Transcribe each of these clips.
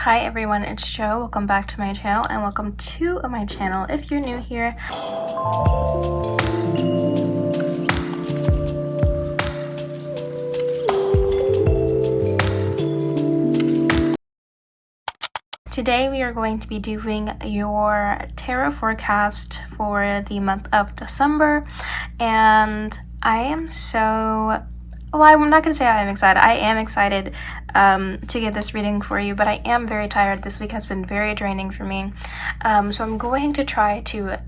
Hi everyone, it's Jo. Welcome back to my channel and welcome to my channel if you're new here. Today we are going to be doing your tarot forecast for the month of December, and I am so... well, I'm not going to say I'm excited. I am excited to get this reading for you, but I am very tired. This week has been very draining for me. So I'm going to try to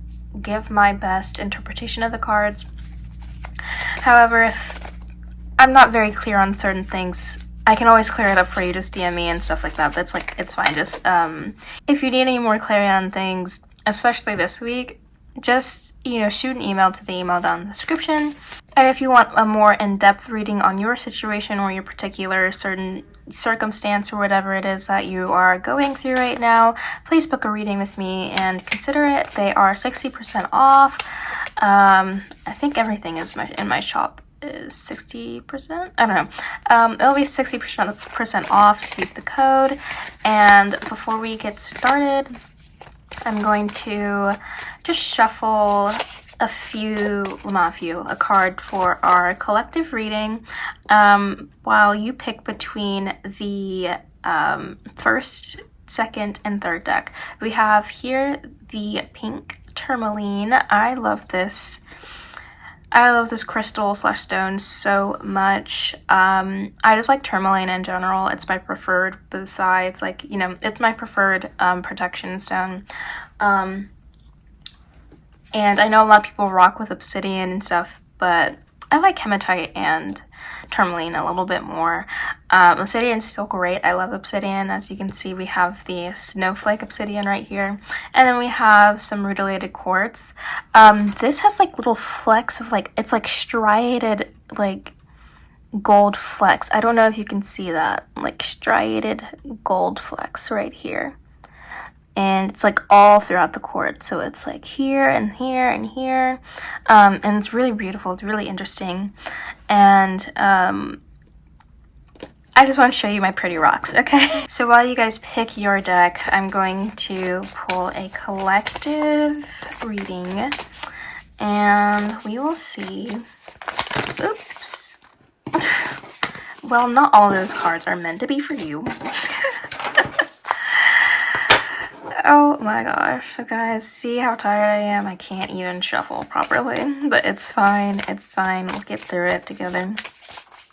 give my best interpretation of the cards. However, if I'm not very clear on certain things, I can always clear it up for you. Just DM me and stuff like that. That's like, it's fine. Just if you need any more clarity on things, especially this week, just, shoot an email to the email down in the description. And if you want a more in-depth reading on your situation or your particular certain circumstance or whatever it is that you are going through right now, please book a reading with me and consider it. They are 60% off. I think everything is in my shop is 60%. I don't know. It'll be 60% off. Just use the code. And before we get started, I'm going to just shuffle a card for our collective reading, while you pick between the first, second, and third deck. We have here the pink tourmaline. I love this crystal / stone so much. I just like tourmaline in general. It's my preferred, besides it's my preferred protection stone. And I know a lot of people rock with obsidian and stuff, but I like hematite and tourmaline a little bit more. Obsidian's still great. I love obsidian. As you can see, we have the snowflake obsidian right here. And then we have some rutilated quartz. This has like little flecks of it's like striated gold flecks. I don't know if you can see that. Like striated gold flecks right here. And it's like all throughout the quartz, so it's like here and here and here, and it's really beautiful. It's really interesting, and I just want to show you my pretty rocks. Okay, so while you guys pick your deck, I'm going to pull a collective reading, and we will see. Oops. Well, not all those cards are meant to be for you. Oh my gosh, guys, see how tired I am? I can't even shuffle properly, but it's fine, we'll get through it together.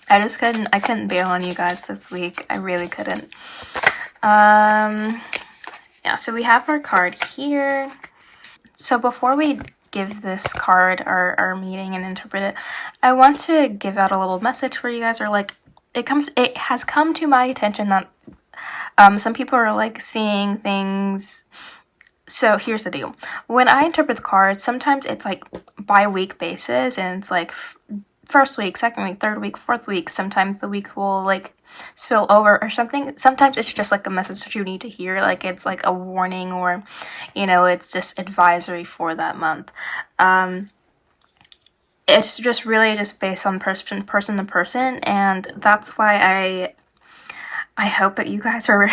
I couldn't bail on you guys this week. I really couldn't. Yeah, so we have our card here. So before we give this card our meaning and interpret it, I want to give out a little message for you guys, or it has come to my attention that some people are seeing things. So here's the deal. When I interpret the cards, sometimes it's by week basis, and it's first week, second week, third week, fourth week. Sometimes the week will spill over or something. Sometimes it's just a message that you need to hear, it's a warning, or it's just advisory for that month. It's just really just based on person to person, and that's why I hope that you guys are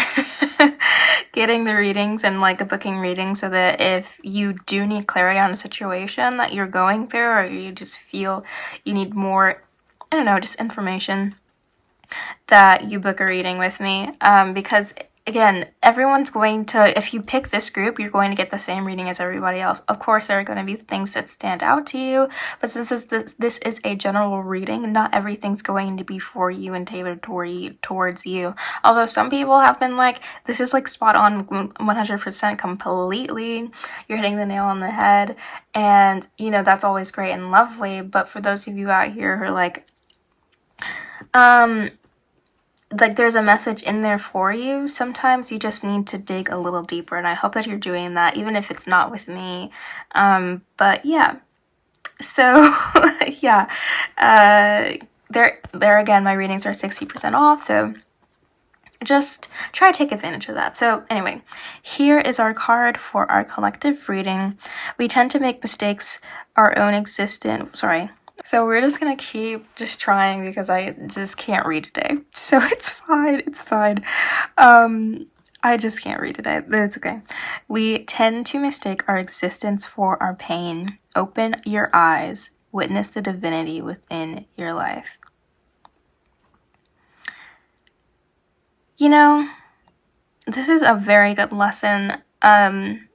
getting the readings and a booking reading, so that if you do need clarity on a situation that you're going through, or you just feel you need more, I don't know, just information, that you book a reading with me. Because again, everyone's going to, if you pick this group, you're going to get the same reading as everybody else. Of course, there are going to be things that stand out to you, but since this is a general reading, not everything's going to be for you and tailored towards you. Although some people have been this is spot on 100% completely. You're hitting the nail on the head, and that's always great and lovely. But for those of you out here who are there's a message in there for you, sometimes you just need to dig a little deeper, and I hope that you're doing that, even if it's not with me. But yeah, so yeah, there again, my readings are 60% off, so just try to take advantage of that. So anyway, here is our card for our collective reading. We tend to make mistakes our own existence. So we're just gonna keep just trying, because I just can't read today. So it's fine. I just can't read it. It's okay. We tend to mistake our existence for our pain. Open your eyes. Witness the divinity within your life. You know, this is a very good lesson. And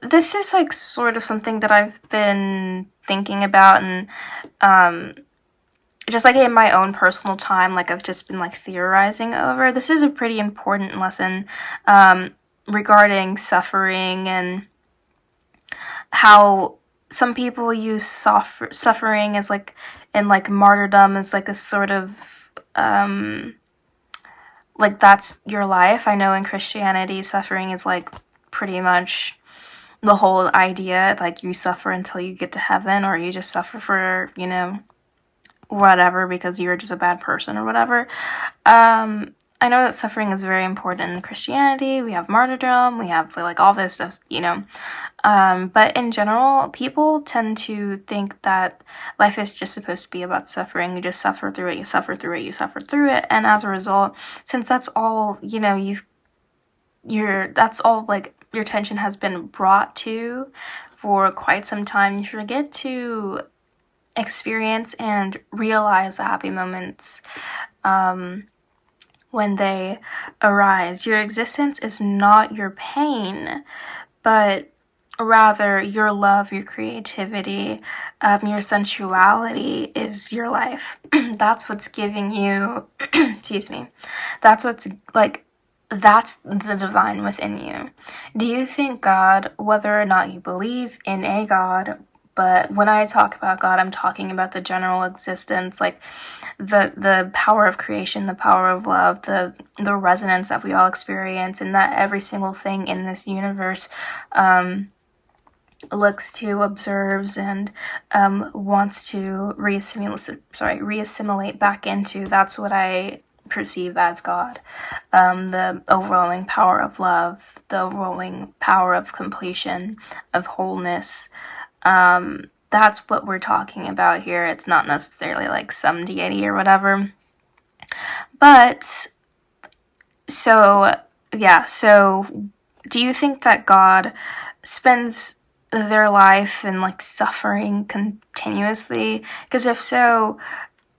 this is like sort of something that I've been thinking about, and just like in my own personal time, like I've just been like theorizing over. This is a pretty important lesson regarding suffering, and how some people use suffering as like, and like martyrdom as like a sort of like that's your life. I know in Christianity, suffering is like pretty much the whole idea, like you suffer until you get to heaven, or you just suffer for, you know, whatever, because you're just a bad person or whatever. I know that suffering is very important in Christianity. We have martyrdom, we have like all this stuff, you know. But in general, people tend to think that life is just supposed to be about suffering. You just suffer through it, you suffer through it, you suffer through it. And as a result, since that's all, you know, that's all like your attention has been brought to for quite some time, you forget to experience and realize the happy moments when they arise. Your existence is not your pain, but rather your love, your creativity, your sensuality is your life. That's what's giving you, excuse me, that's what's like, that's the divine within you. Do you think God, whether or not you believe in a God, but when I talk about God, I'm talking about the general existence, like the power of creation, the power of love, the resonance that we all experience, and that every single thing in this universe looks to, observes, and wants to reassimilate back into. That's what I perceive as God. The overwhelming power of love, the overwhelming power of completion, of wholeness. That's what we're talking about here. It's not necessarily like some deity or whatever. But, so, yeah, so do you think that God spends their life in like suffering continuously? Because if so,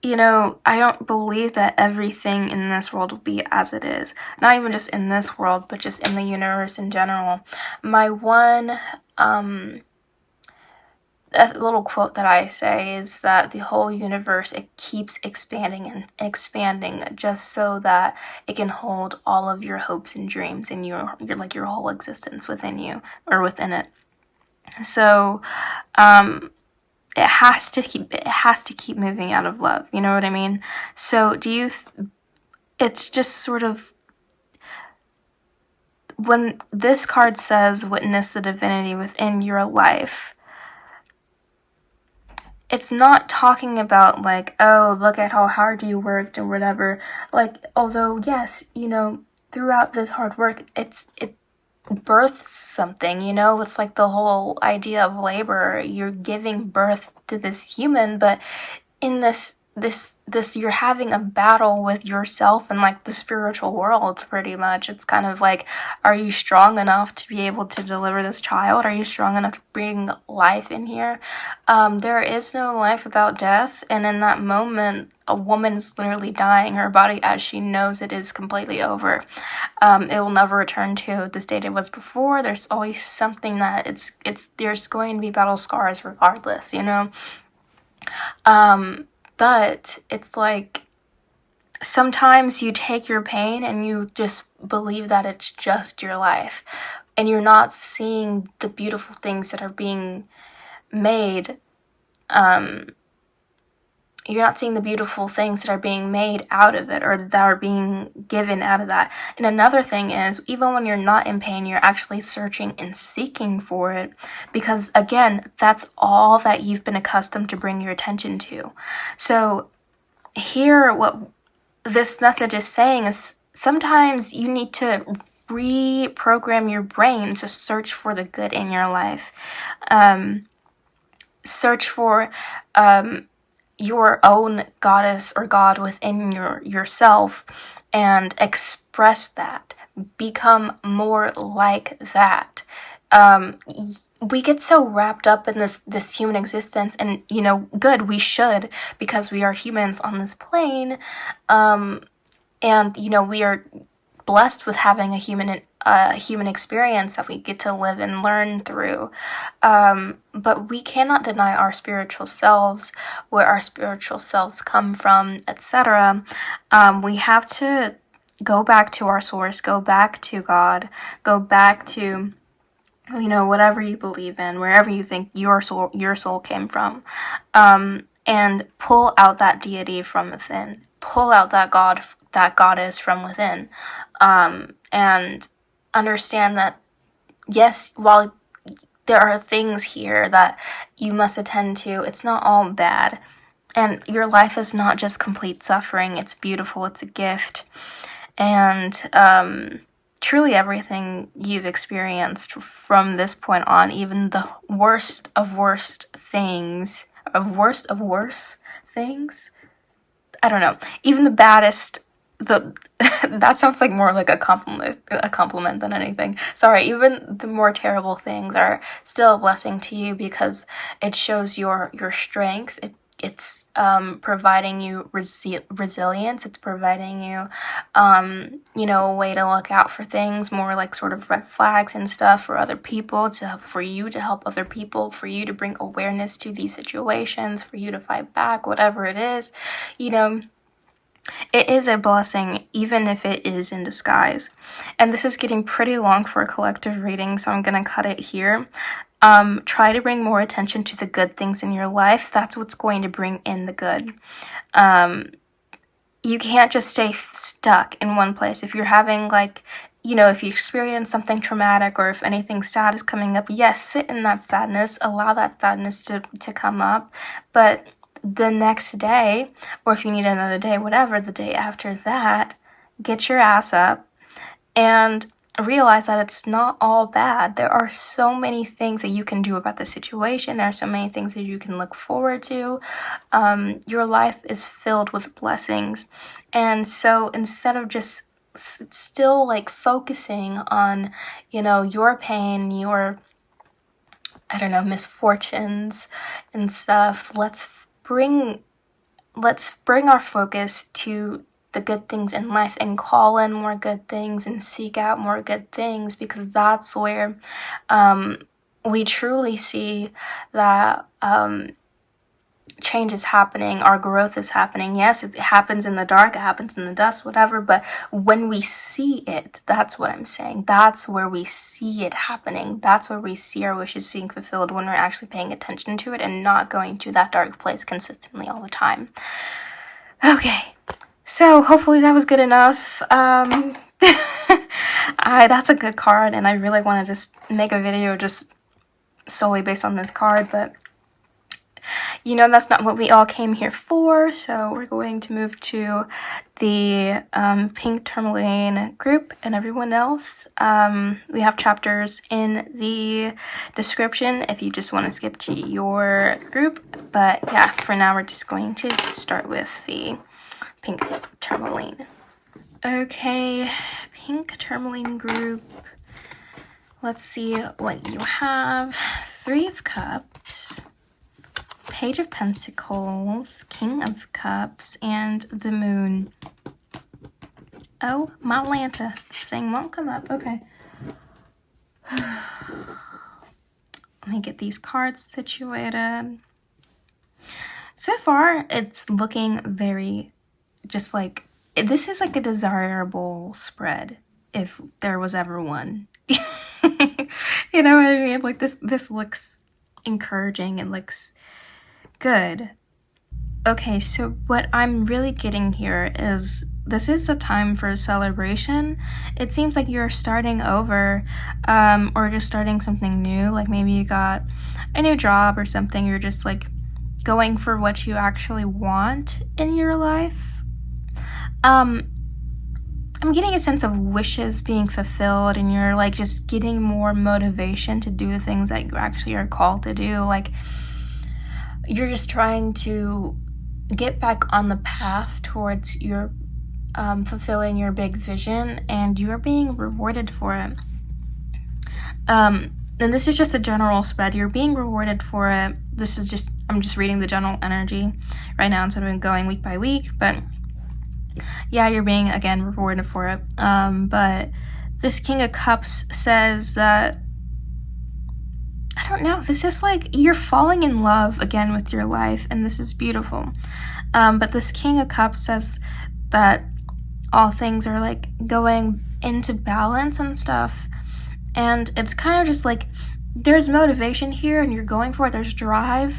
you know, I don't believe that everything in this world will be as it is. Not even just in this world, but just in the universe in general. My one, a little quote that I say is that the whole universe, it keeps expanding and expanding just so that it can hold all of your hopes and dreams and your like your whole existence within you, or within it. So, it has to keep moving out of love. You know what I mean? So do you? It's just sort of, when this card says witness the divinity within your life, it's not talking about like, oh, look at how hard you worked or whatever. Like, although yes, you know, throughout this hard work, it births something, you know. It's like the whole idea of labor. You're giving birth to this human, but in this you're having a battle with yourself and like the spiritual world, pretty much. It's kind of like, are you strong enough to be able to deliver this child? Are you strong enough to bring life in here? There is no life without death, and in that moment, a woman's literally dying. Her body, as she knows it, is completely over. It will never return to the state it was before. There's always something that there's going to be battle scars regardless, you know. But it's like, sometimes you take your pain and you just believe that it's just your life, and you're not seeing the beautiful things that are being made. You're not seeing the beautiful things that are being made out of it, or that are being given out of that. And another thing is, even when you're not in pain, you're actually searching and seeking for it, because again, that's all that you've been accustomed to bring your attention to. So here, what this message is saying is, sometimes you need to reprogram your brain to search for the good in your life. Search for your own goddess or god within yourself, and express that, become more like that. We get so wrapped up in this human existence, and good, we should, because we are humans on this plane, and we are blessed with having a human experience that we get to live and learn through. But we cannot deny our spiritual selves, where our spiritual selves come from, etc. We have to go back to our source, go back to God, go back to whatever you believe in, wherever you think your soul came from, and pull out that deity from within, pull out that goddess from within, and understand that, yes, while there are things here that you must attend to, it's not all bad, and your life is not just complete suffering. It's beautiful, it's a gift, and truly everything you've experienced from this point on, even the worst of worst things, I don't know, even the baddest, that sounds like more like a compliment than anything. Sorry, even the more terrible things are still a blessing to you, because it shows your strength. It's providing you resilience. It's providing you, a way to look out for things, more like sort of red flags and stuff for other people, for you to help other people, for you to bring awareness to these situations, for you to fight back, whatever it is, It is a blessing, even if it is in disguise. And this is getting pretty long for a collective reading, so I'm going to cut it here. Try to bring more attention to the good things in your life. That's what's going to bring in the good. You can't just stay stuck in one place. If you're having, if you experience something traumatic, or if anything sad is coming up, yes, sit in that sadness, allow that sadness to come up, but the next day, or if you need another day, whatever, the day after that, get your ass up and realize that it's not all bad. There are so many things that you can do about the situation. There are so many things that you can look forward to. Your life is filled with blessings. And so instead of just still focusing on, your pain, your, misfortunes and stuff, let's bring our focus to the good things in life, and call in more good things and seek out more good things, because that's where we truly see that change is happening, our growth is happening. Yes, it happens in the dark, it happens in the dust, whatever, but when we see it, that's what I'm saying, that's where we see it happening. That's where we see our wishes being fulfilled, when we're actually paying attention to it and not going to that dark place consistently all the time. Okay, so hopefully that was good enough. That's a good card, and I really want to just make a video just solely based on this card, but that's not what we all came here for, so we're going to move to the pink tourmaline group and everyone else. We have chapters in the description if you just want to skip to your group, but yeah, for now we're just going to start with the pink tourmaline. Okay, pink tourmaline group. Let's see what you have. 3 of Cups, Page of Pentacles, King of Cups, and the Moon. Oh, my Atlanta thing won't come up. Okay. Let me get these cards situated. So far, it's looking very, just this is a desirable spread, if there was ever one. You know what I mean? This looks encouraging. It looks good. Okay, so what I'm really getting here is this is a time for a celebration. It seems like you're starting over, or just starting something new. Maybe you got a new job or something. You're just going for what you actually want in your life. I'm getting a sense of wishes being fulfilled, and you're just getting more motivation to do the things that you actually are called to do. You're just trying to get back on the path towards your fulfilling your big vision, and you're being rewarded for it. And this is just a general spread. You're being rewarded for it. I'm just reading the general energy right now instead of going week by week, but yeah, you're being, again, rewarded for it. But this King of Cups says that, I don't know, this is like you're falling in love again with your life, and this is beautiful. But this King of Cups says that all things are like going into balance and stuff, and it's kind of just like there's motivation here and you're going for it, there's drive,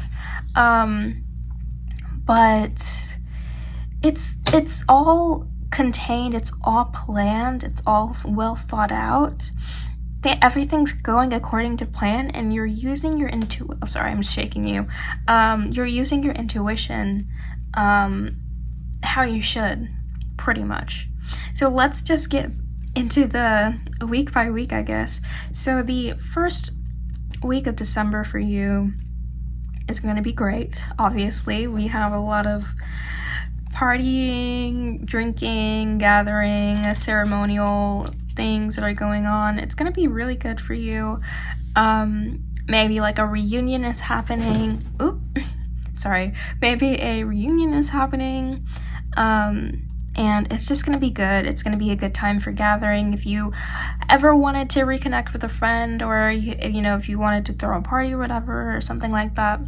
but it's all contained, it's all planned, it's all well thought out. Everything's going according to plan, and you're using your I'm shaking you. You're using your intuition how you should, pretty much. So let's just get into the week by week, I guess. So the first week of December for you is going to be great. Obviously, we have a lot of partying, drinking, gathering, ceremonial things that are going on. It's going to be really good for you. Maybe like a reunion is happening. Maybe a reunion is happening. And it's just going to be good. It's going to be a good time for gathering. If you ever wanted to reconnect with a friend, or, if you wanted to throw a party or whatever, or something like that,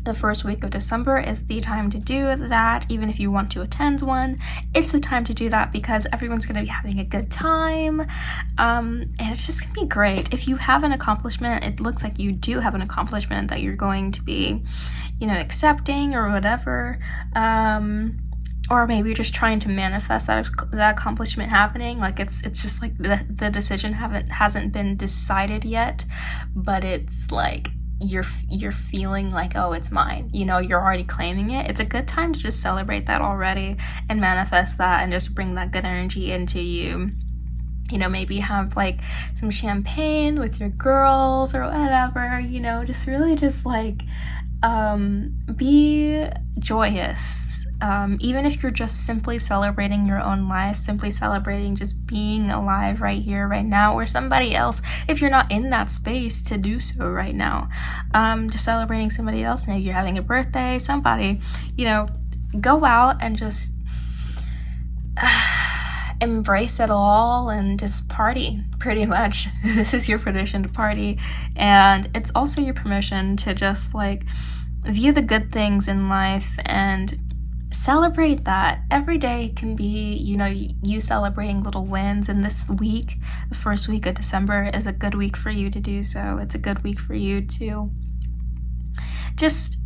the first week of December is the time to do that. Even if you want to attend one, it's the time to do that, because everyone's going to be having a good time. And it's just going to be great. If you have an accomplishment, it looks like you do have an accomplishment that you're going to be, accepting or whatever. Or maybe you're just trying to manifest that accomplishment happening. Like it's just like the decision hasn't been decided yet, but it's like you're feeling like, oh, it's mine. You're already claiming it. It's a good time to just celebrate that already and manifest that and just bring that good energy into you. Maybe have like some champagne with your girls or whatever, just really just like be joyous. Even if you're just simply celebrating your own life, simply celebrating just being alive right here, right now, or somebody else, if you're not in that space to do so right now, just celebrating somebody else. Maybe you're having a birthday, somebody, go out and just embrace it all and just party, pretty much. This is your permission to party, and it's also your permission to just like view the good things in life and celebrate that. Every day can be, you celebrating little wins, and this week, the first week of December, is a good week for you to do so. It's a good week for you to just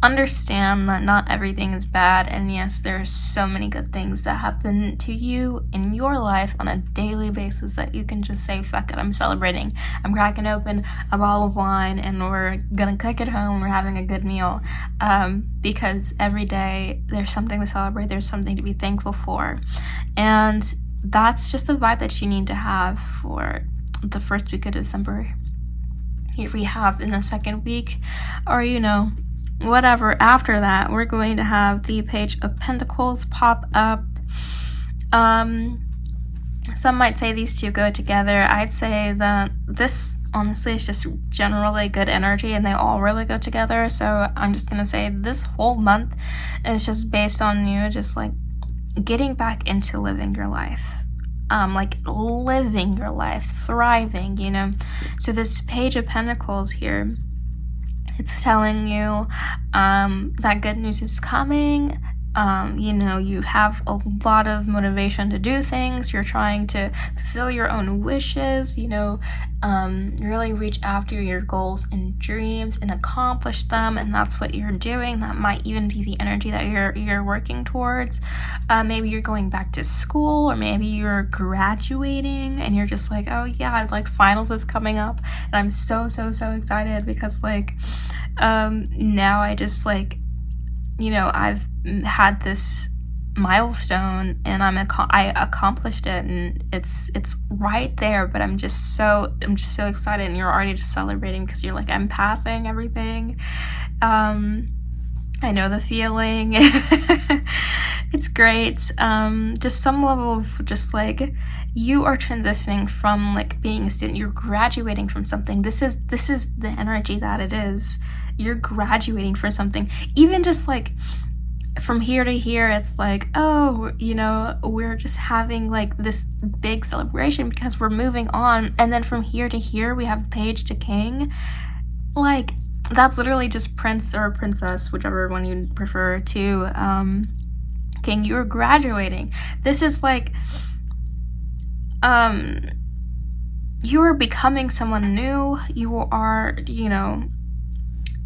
understand that not everything is bad, and yes, there are so many good things that happen to you in your life on a daily basis that you can just say, fuck it, I'm celebrating. I'm cracking open a bottle of wine and we're gonna cook at home, we're having a good meal, because every day there's something to celebrate, there's something to be thankful for, and that's just the vibe that you need to have for the first week of December. Here we have in the second week, or whatever after that, we're going to have the Page of Pentacles pop up. Some might say these two go together. I'd say that this honestly is just generally good energy and they all really go together. So I'm just gonna say this whole month is just based on you just like getting back into living your life. Like living your life, thriving, So this Page of Pentacles here, it's telling you that good news is coming. You have a lot of motivation to do things. You're trying to fulfill your own wishes, really reach after your goals and dreams and accomplish them. And that's what you're doing. That might even be the energy that you're working towards. Maybe you're going back to school, or maybe you're graduating and you're just like, oh yeah, like finals is coming up. And I'm so excited because like, now I just like, I've had this milestone and I accomplished it, and it's right there, but I'm just so excited, and you're already just celebrating because you're like, I'm passing everything. I know the feeling. It's great. Just some level of just like, you are transitioning from like being a student, you're graduating from something. This is the energy that it is. You're graduating from something. Even just like from here to here, it's like, oh, you know, we're just having like this big celebration because we're moving on. And then from here to here, we have page to king. Like, that's literally just prince or princess, whichever one you prefer, to king. You're graduating. This is like, you are becoming someone new. You are, you know,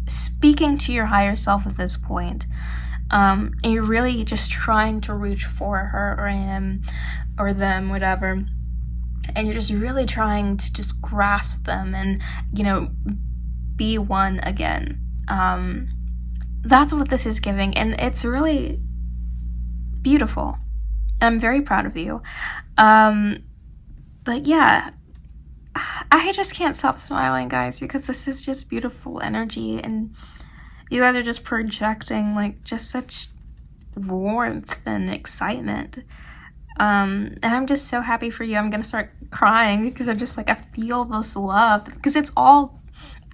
speaking to your higher self at this point. And you're really just trying to reach for her or him or them, whatever. And you're just really trying to just grasp them and, you know, be one again. That's what this is giving, and it's really beautiful. I'm very proud of you. But yeah, I just can't stop smiling, guys, because this is just beautiful energy, and you guys are just projecting like just such warmth and excitement. And I'm just so happy for you. I'm gonna start crying because I'm just like, I feel this love, because it's all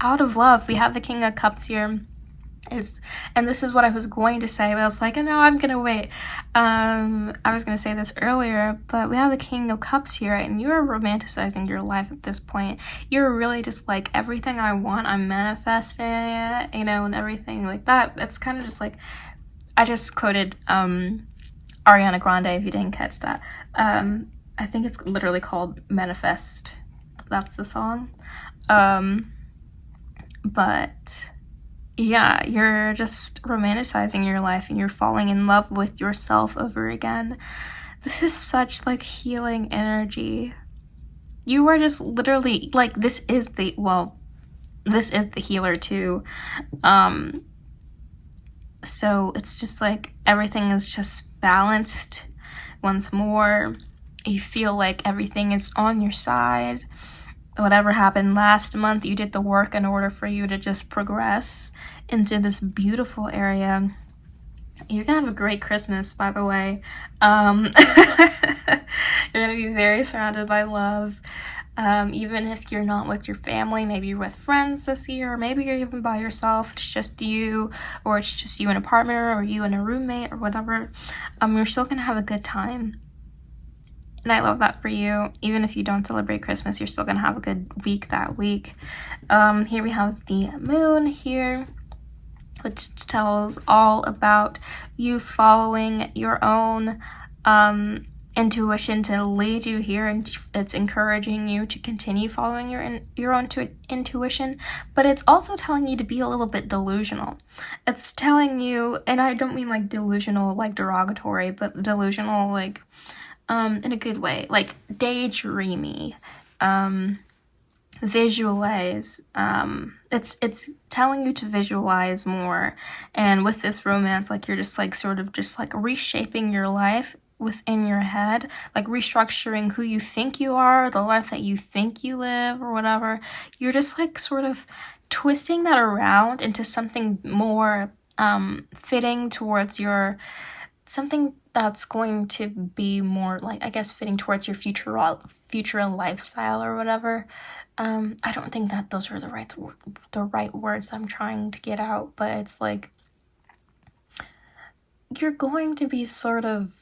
out of love. We have the King of Cups here. And this is what I was going to say, but I was like, no, I'm gonna wait. I was gonna say this earlier, but we have the King of Cups here, and you're romanticizing your life at this point. You're really just like, everything I want, I'm manifesting it, you know, and everything like that. It's kind of just like, I just quoted Ariana Grande, if you didn't catch that. I think it's literally called Manifest. That's the song. But yeah, you're just romanticizing your life, and you're falling in love with yourself over again. This is such like healing energy. You are just literally like, this is the healer too. So it's just like, everything is just balanced once more. You feel like everything is on your side. Whatever happened last month, you did the work in order for you to just progress into this beautiful area. You're gonna have a great Christmas, by the way. You're gonna be very surrounded by love. Even if you're not with your family, maybe you're with friends this year, or maybe you're even by yourself, it's just you, or it's just you and a partner, or you and a roommate, or whatever. You're still gonna have a good time. And I love that for you. Even if you don't celebrate Christmas, you're still gonna have a good week that week. Here we have the moon here, which tells all about you following your own intuition to lead you here, and it's encouraging you to continue following your own intuition. But it's also telling you to be a little bit delusional. It's telling you, and I don't mean like delusional like derogatory, but delusional like in a good way, like daydreamy, visualize. It's telling you to visualize more. And with this romance, like, you're just like sort of just like reshaping your life within your head, like restructuring who you think you are, the life that you think you live, or whatever. You're just like sort of twisting that around into something more fitting towards your, something that's going to be more like, I guess, fitting towards your future lifestyle or whatever. I don't think that those are the right words I'm trying to get out, but it's like, you're going to be sort of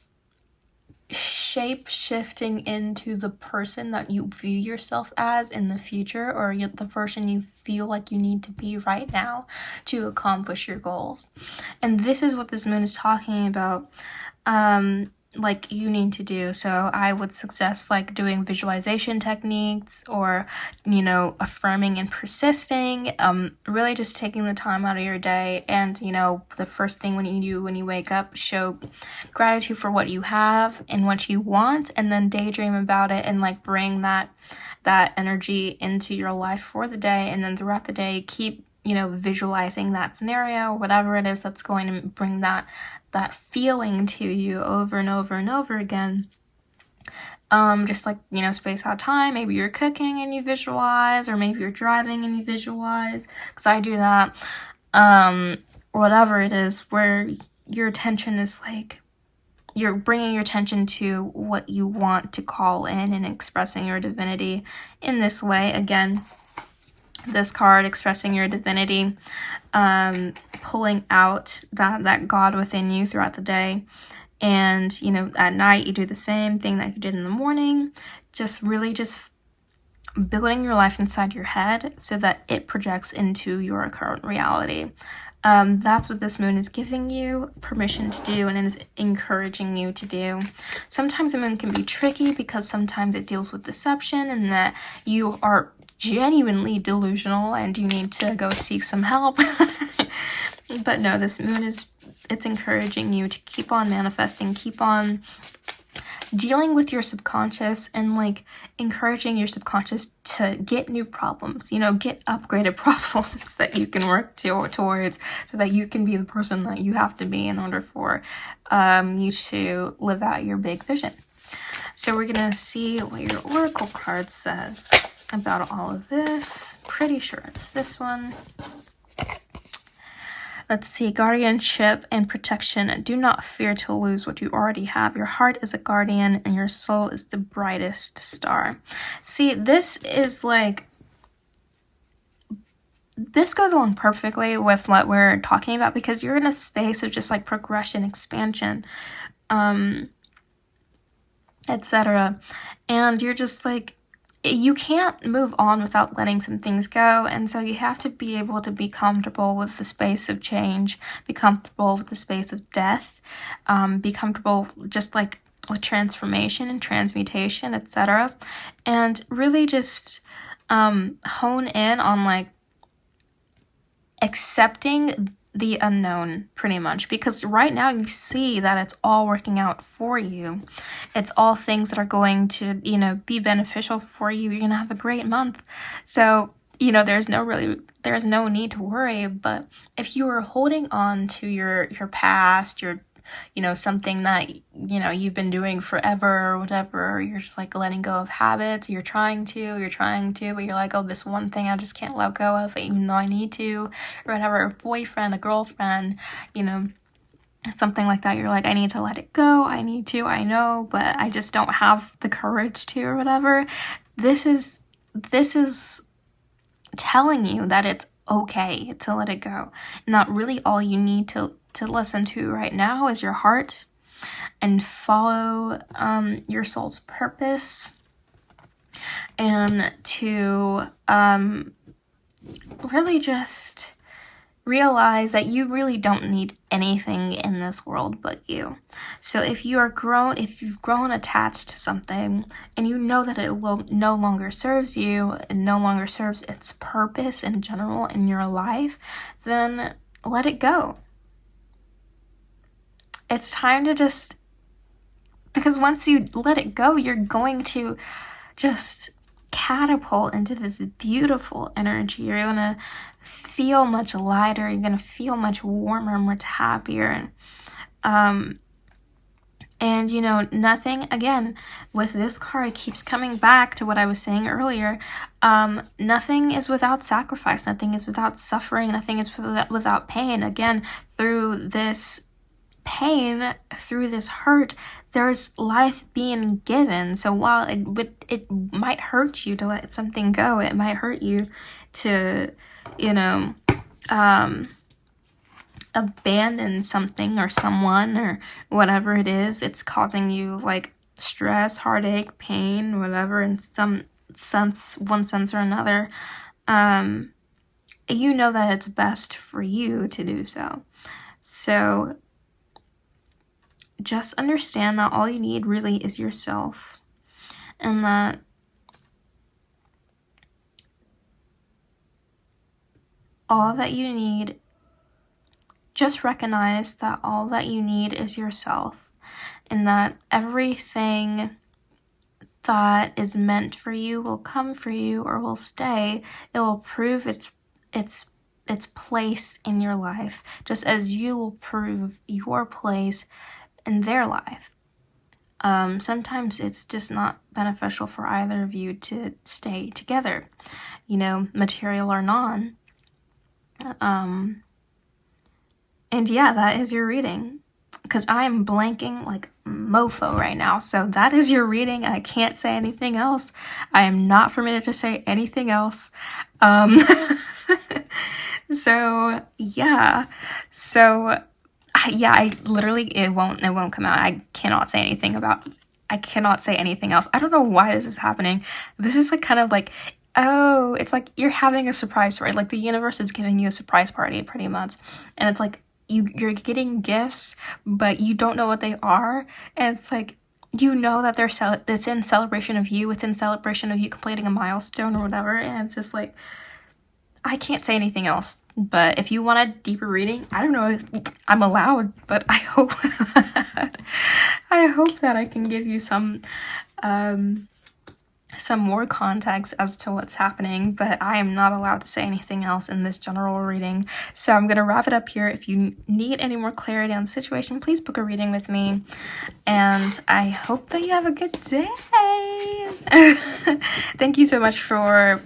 shape-shifting into the person that you view yourself as in the future, or the person you feel like you need to be right now to accomplish your goals. And this is what this moon is talking about, like, you need to do. So I would suggest like doing visualization techniques, or, you know, affirming and persisting, really just taking the time out of your day, and, you know, the first thing when you wake up, show gratitude for what you have and what you want, and then daydream about it, and like bring that energy into your life for the day. And then throughout the day, keep, you know, visualizing that scenario, whatever it is that's going to bring that feeling to you over and over and over again. Just like, you know, space out time. Maybe you're cooking and you visualize, or maybe you're driving and you visualize, because I do that. Whatever it is, where your attention is like you're bringing your attention to what you want to call in and expressing your divinity in this way. Again, this card, expressing your divinity, pulling out that God within you throughout the day. And, you know, at night you do the same thing that you did in the morning. Just really just building your life inside your head so that it projects into your current reality. That's what this moon is giving you permission to do and is encouraging you to do. Sometimes the moon can be tricky because sometimes it deals with deception and that you are genuinely delusional and you need to go seek some help. But no, this moon it's encouraging you to keep on manifesting, keep on dealing with your subconscious and like encouraging your subconscious to get new problems, you know, get upgraded problems that you can work towards so that you can be the person that you have to be in order for you to live out your big vision. So we're gonna see what your oracle card says about all of this. Pretty sure it's this one. Let's see, guardianship and protection. Do not fear to lose what you already have. Your heart is a guardian and your soul is the brightest star. See, this is like, this goes along perfectly with what we're talking about because you're in a space of just like progression, expansion, etc. And you're just like, you can't move on without letting some things go, and so you have to be able to be comfortable with the space of change, be comfortable with the space of death, be comfortable just like with transformation and transmutation, etc. And really just hone in on like accepting the unknown pretty much, because right now you see that it's all working out for you. It's all things that are going to, you know, be beneficial for you. You're gonna have a great month. So, you know, there's no need to worry. But if you are holding on to your past, your, you know, something that, you know, you've been doing forever or whatever, or you're just like letting go of habits, you're trying to, but you're like, oh, this one thing I just can't let go of even though I need to, or whatever, a boyfriend, a girlfriend, you know, something like that. You're like, I need to let it go, I know, but I just don't have the courage to, or whatever. This is telling you that it's okay to let it go, and that really all you need to listen to right now is your heart and follow your soul's purpose, and to really just realize that you really don't need anything in this world but you. So if you've grown attached to something and you know that it will no longer serves you and no longer serves its purpose in general in your life, then let it go. It's time to just, because once you let it go, you're going to just catapult into this beautiful energy. You're gonna feel much lighter, you're gonna feel much warmer, much happier. And you know, nothing, again, with this card keeps coming back to what I was saying earlier. Nothing is without sacrifice, nothing is without suffering, nothing is without pain. Again, through this pain, through this hurt, there's life being given. So while it might hurt you to let something go, it might hurt you to, you know, abandon something or someone or whatever it is, it's causing you like stress, heartache, pain, whatever, in one sense or another. You know that it's best for you to do so. So just understand that all you need really is yourself, and that all that you need, just recognize that all that you need is yourself, and that everything that is meant for you will come for you or will stay. It will prove its place in your life, just as you will prove your place in their life. Sometimes it's just not beneficial for either of you to stay together, you know, material or non. And yeah, that is your reading. because I am blanking like mofo right now. So that is your reading. I can't say anything else. I am not permitted to say anything else. So yeah. So yeah, I literally, it won't come out. I cannot say anything else. I don't know why this is happening. This is like kind of like, oh, it's like you're having a surprise party. Like the universe is giving you a surprise party pretty much. And it's like you're getting gifts, but you don't know what they are. And it's like, you know that it's in celebration of you. It's in celebration of you completing a milestone or whatever. And it's just like, I can't say anything else. But if you want a deeper reading, I don't know if I'm allowed, but I hope that I can give you some more context as to what's happening, but I am not allowed to say anything else in this general reading. So I'm going to wrap it up here. If you need any more clarity on the situation, please book a reading with me. And I hope that you have a good day. Thank you so much for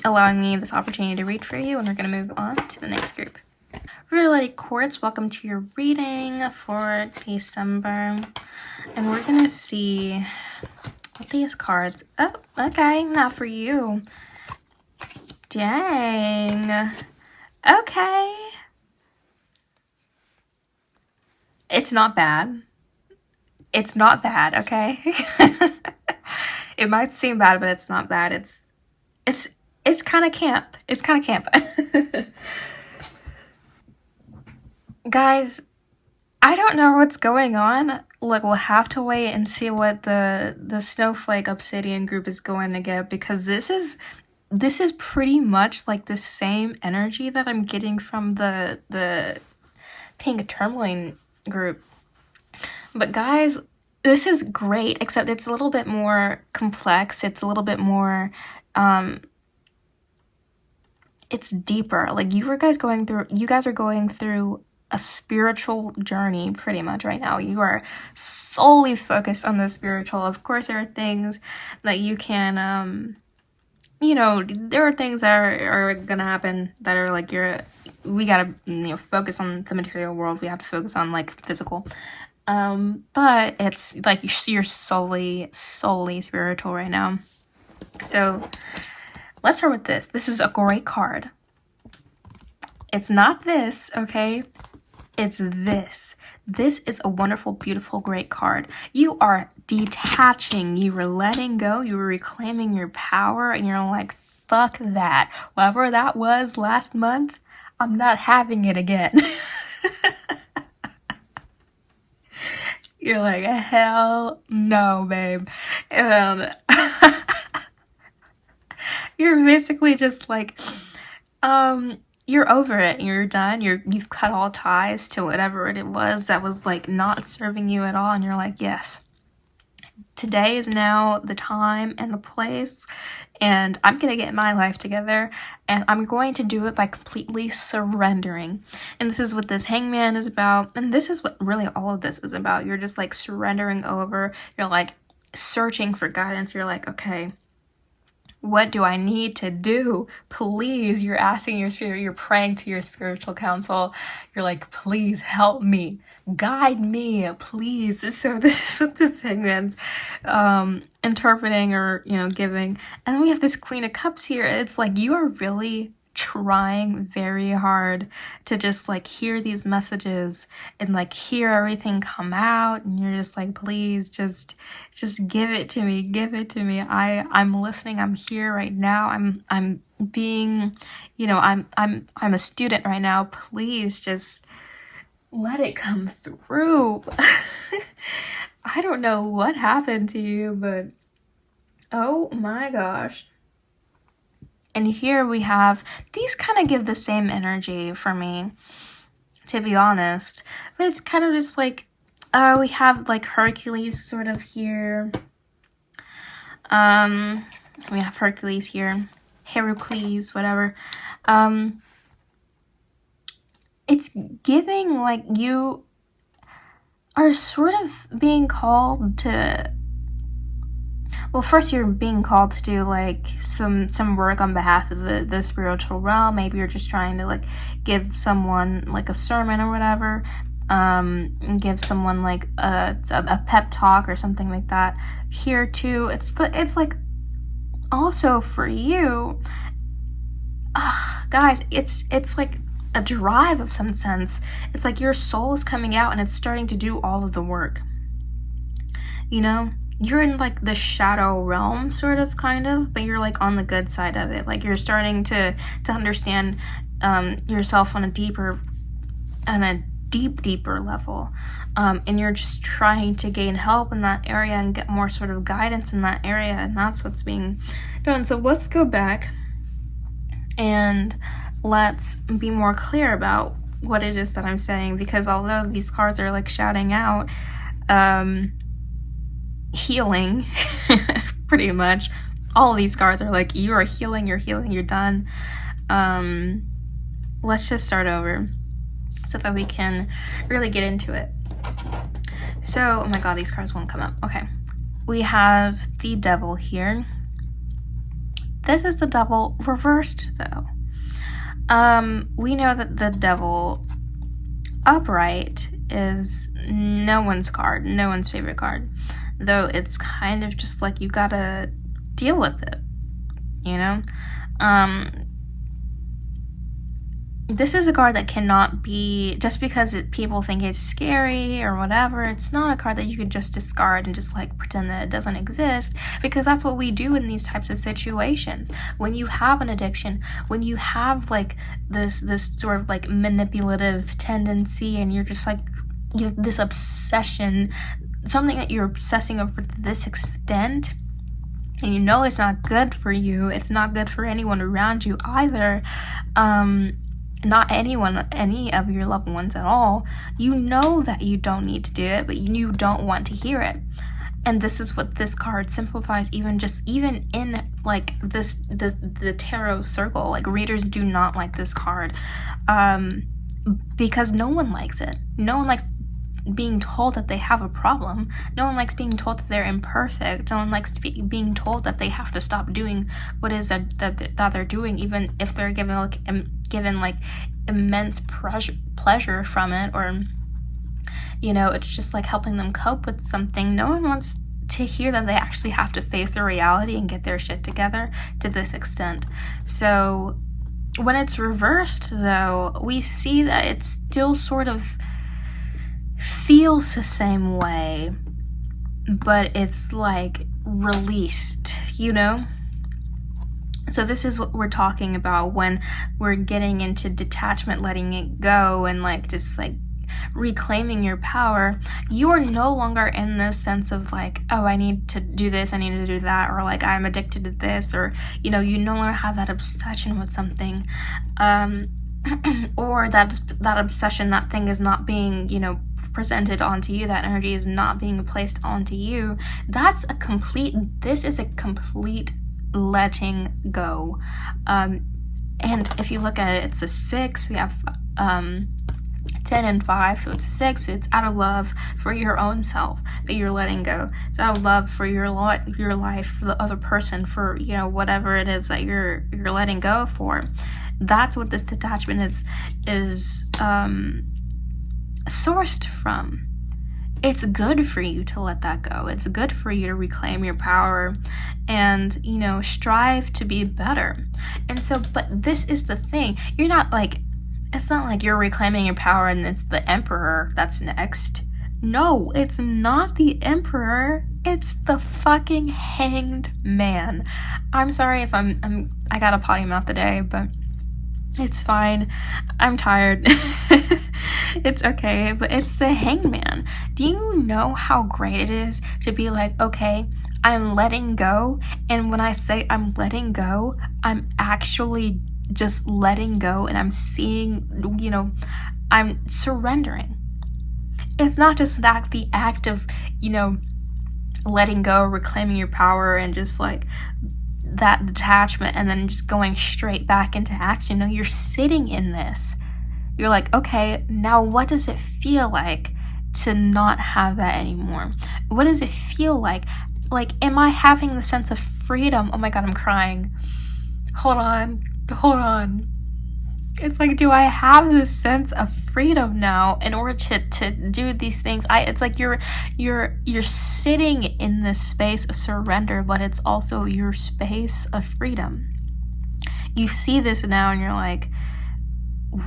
allowing me this opportunity to read for you, and we're going to move on to the next group. Rutilated quartz, welcome to your reading for December. And we're going to see what these cards... Oh, okay, not for you. Dang. Okay. It's not bad. It's not bad, okay? It might seem bad, but it's not bad. It's kind of camp. It's kind of camp. Guys, I don't know what's going on. Look, we'll have to wait and see what the snowflake obsidian group is going to get, because this is pretty much like the same energy that I'm getting from the pink tourmaline group. But guys, this is great, except it's a little bit more complex. It's a little bit more it's deeper. Like you guys are going through a spiritual journey pretty much right now. You are solely focused on the spiritual. Of course, there are things that you can, there are things that are gonna happen that are like we gotta, focus on the material world. We have to focus on like physical. But it's like you're solely spiritual right now. So let's start with this. This is a great card. It's not this, okay? It's this. This is a wonderful, beautiful, great card. You are detaching. You are letting go. You are reclaiming your power. And you're like, fuck that. Whatever that was last month, I'm not having it again. You're like, hell no, babe. You're basically just like, you're over it. You're done. You've cut all ties to whatever it was that was like not serving you at all. And you're like, yes, today is now the time and the place. And I'm going to get my life together, and I'm going to do it by completely surrendering. And this is what this hangman is about. And this is what really all of this is about. You're just like surrendering over. You're like searching for guidance. You're like, okay, what do I need to do? Please, you're asking your spirit, you're praying to your spiritual council. You're like, please help me, guide me, please. So this is what this hangman's interpreting or, giving. And then we have this Queen of Cups here. It's like you are really trying very hard to just like hear these messages and like hear everything come out, and you're just like, please just give it to me. I'm listening. I'm here right now. I'm being, I'm a student right now. Please just let it come through. I don't know what happened to you, but oh my gosh. And here we have, these kind of give the same energy for me, to be honest. But it's kind of just like, we have like Hercules sort of here. We have Hercules here. Heracles, whatever. It's giving like you are sort of being called to... Well, first you're being called to do like some work on behalf of the spiritual realm. Maybe you're just trying to like give someone like a sermon or whatever. give someone like a pep talk or something like that. Here too, it's like also for you, guys, it's like a drive of some sense. It's like your soul is coming out and it's starting to do all of the work. You know, you're in like the shadow realm, sort of, kind of, but you're like on the good side of it. Like you're starting to understand yourself on a deeper level, and you're just trying to gain help in that area and get more sort of guidance in that area, and that's what's being done. So let's go back and let's be more clear about what it is that I'm saying, because although these cards are like shouting out healing, pretty much all of these cards are like, you are healing, you're done. Let's just start over so that we can really get into it. So, oh my god, these cards won't come up. Okay, we have the devil here. This is the devil reversed, though. We know that the devil upright is no one's card, no one's favorite card, though it's kind of just like you gotta deal with it, you know? This is a card that cannot be, just because people think it's scary or whatever, it's not a card that you could just discard and just like pretend that it doesn't exist, because that's what we do in these types of situations. When you have an addiction, when you have like this sort of like manipulative tendency, and you're just like, you know, this obsession, something that you're obsessing over to this extent, and you know it's not good for you, it's not good for anyone around you either, not anyone, any of your loved ones at all, you know that you don't need to do it, but you don't want to hear it. And this is what this card simplifies, even in like the tarot circle. Like, readers do not like this card, because no one likes it. No one likes being told that they have a problem. No one likes being told that they're imperfect. No one likes being told that they have to stop doing what is that they're doing, even if they're given like immense pleasure from it, or, you know, it's just like helping them cope with something. No one wants to hear that they actually have to face the reality and get their shit together to this extent. So when it's reversed, though, we see that it still sort of feels the same way, but it's like released, you know? So this is what we're talking about when we're getting into detachment, letting it go, and like just like reclaiming your power. You are no longer in this sense of like, oh, I need to do this, I need to do that, or like I'm addicted to this, or, you know, you no longer have that obsession with something, or that obsession, that thing is not being, you know, presented onto you, that energy is not being placed onto you. This is a complete letting go. And if you look at it, it's a 6. We have 10 and 5, so it's 6. It's out of love for your own self that you're letting go. It's out of love for your life, for the other person, for, you know, whatever it is that you're letting go for. That's what this detachment is sourced from. It's good for you to let that go. It's good for you to reclaim your power and, you know, strive to be better. And so, but this is the thing. You're not like, it's not like you're reclaiming your power and it's the emperor that's next. No, it's not the emperor. It's the fucking hanged man. I'm sorry if I got a potty mouth today, but it's fine. I'm tired. It's okay, but it's the hangman. Do you know how great it is to be like, okay, I'm letting go, and when I say I'm letting go, I'm actually just letting go, and I'm seeing, you know, I'm surrendering. It's not just that the act of, you know, letting go, reclaiming your power, and just like that detachment, and then just going straight back into action. No, you're sitting in this. You're like, okay, now what does it feel like to not have that anymore? What does it feel like? Like, am I having the sense of freedom? Oh my god, I'm crying. Hold on. It's like, do I have this sense of freedom now in order to do these things? It's like you're sitting in this space of surrender, but it's also your space of freedom. You see this now and you're like,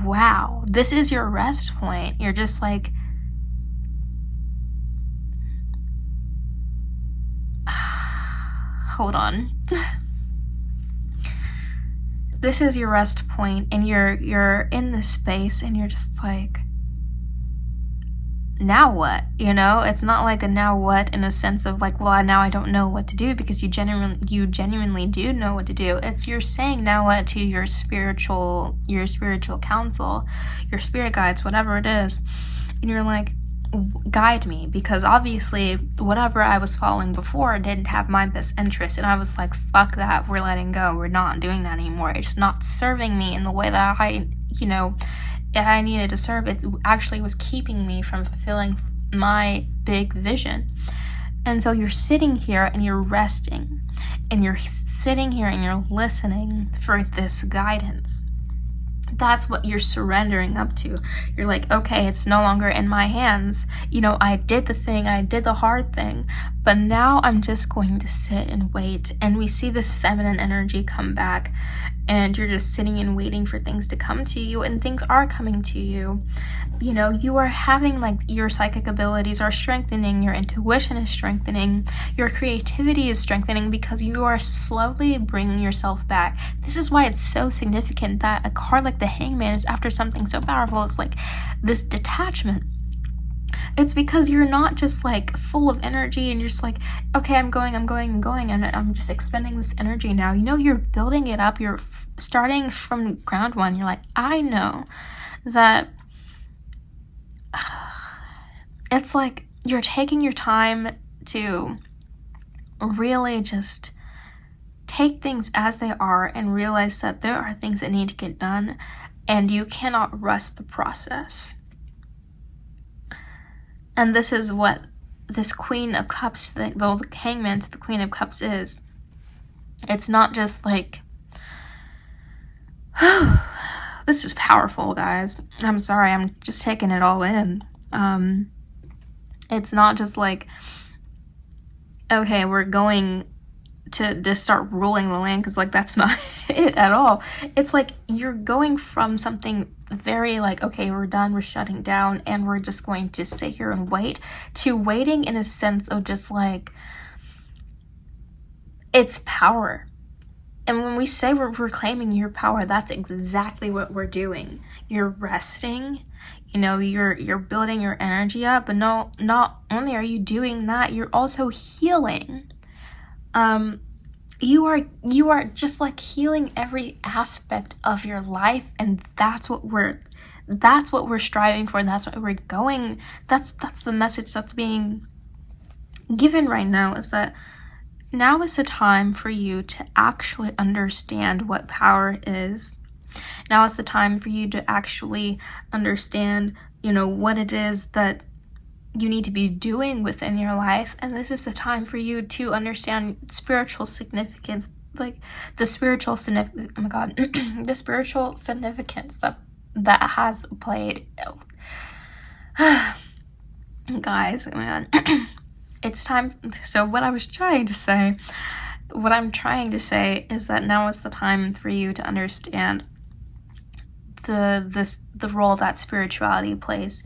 wow, this is your rest point. You're just like, hold on. This is your rest point, and you're in this space and you're just like, now what? You know, it's not like a now what in a sense of like, well, now I don't know what to do, because you genuinely do know what to do. It's you're saying now what to your spiritual counsel, your spirit guides, whatever it is, and you're like, guide me, because obviously whatever I was following before didn't have my best interest, and I was like, fuck that, we're letting go, we're not doing that anymore. It's not serving me in the way that I needed to serve. It actually was keeping me from fulfilling my big vision. And so you're sitting here and you're resting, and you're sitting here and you're listening for this guidance. That's what you're surrendering up to. You're like, okay, it's no longer in my hands. You know, I did the thing, I did the hard thing, but now I'm just going to sit and wait. And we see this feminine energy come back, and you're just sitting and waiting for things to come to you, and things are coming to you. You know, you are having, like, your psychic abilities are strengthening, your intuition is strengthening, your creativity is strengthening, because you are slowly bringing yourself back. This is why it's so significant that a card like the Hangman is after something so powerful. It's like this detachment. It's because you're not just like full of energy and you're just like, okay, I'm going, and I'm just expending this energy now. You know, you're building it up. You're starting from ground one. You're like, I know that it's like you're taking your time to really just take things as they are and realize that there are things that need to get done, and you cannot rush the process. And this is what this Queen of Cups, the Hangman to the Queen of Cups is. It's not just like, this is powerful, guys. I'm sorry, I'm just taking it all in. It's not just like, okay, we're going to just start ruling the land, because like that's not it at all. It's like you're going from something very like, okay, we're done, we're shutting down, and we're just going to sit here and wait, to waiting in a sense of just like, it's power. And when we say we're reclaiming your power, that's exactly what we're doing. You're resting, you know, you're building your energy up, but not only are you doing that, you're also healing. You are just like healing every aspect of your life, and that's what we're striving for. That's what we're going. That's the message that's being given right now, is that now is the time for you to actually understand what power is. Now is the time for you to actually understand, you know, what it is that you need to be doing within your life. And this is the time for you to understand spiritual significance, like the spiritual significance, oh my god, the spiritual significance that has played. Guys, oh my god. It's time. So what I'm trying to say is that now is the time for you to understand the role that spirituality plays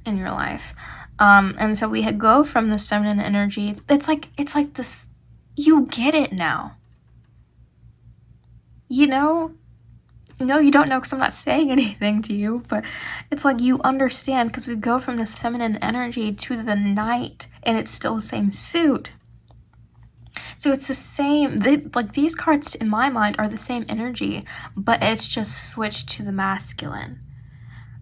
in your life. And so we go from this feminine energy. It's like this, you get it now. You know, you don't know because I'm not saying anything to you, but it's like you understand, because we go from this feminine energy to the night, and it's still the same suit. So it's the same, like these cards in my mind are the same energy, but it's just switched to the masculine.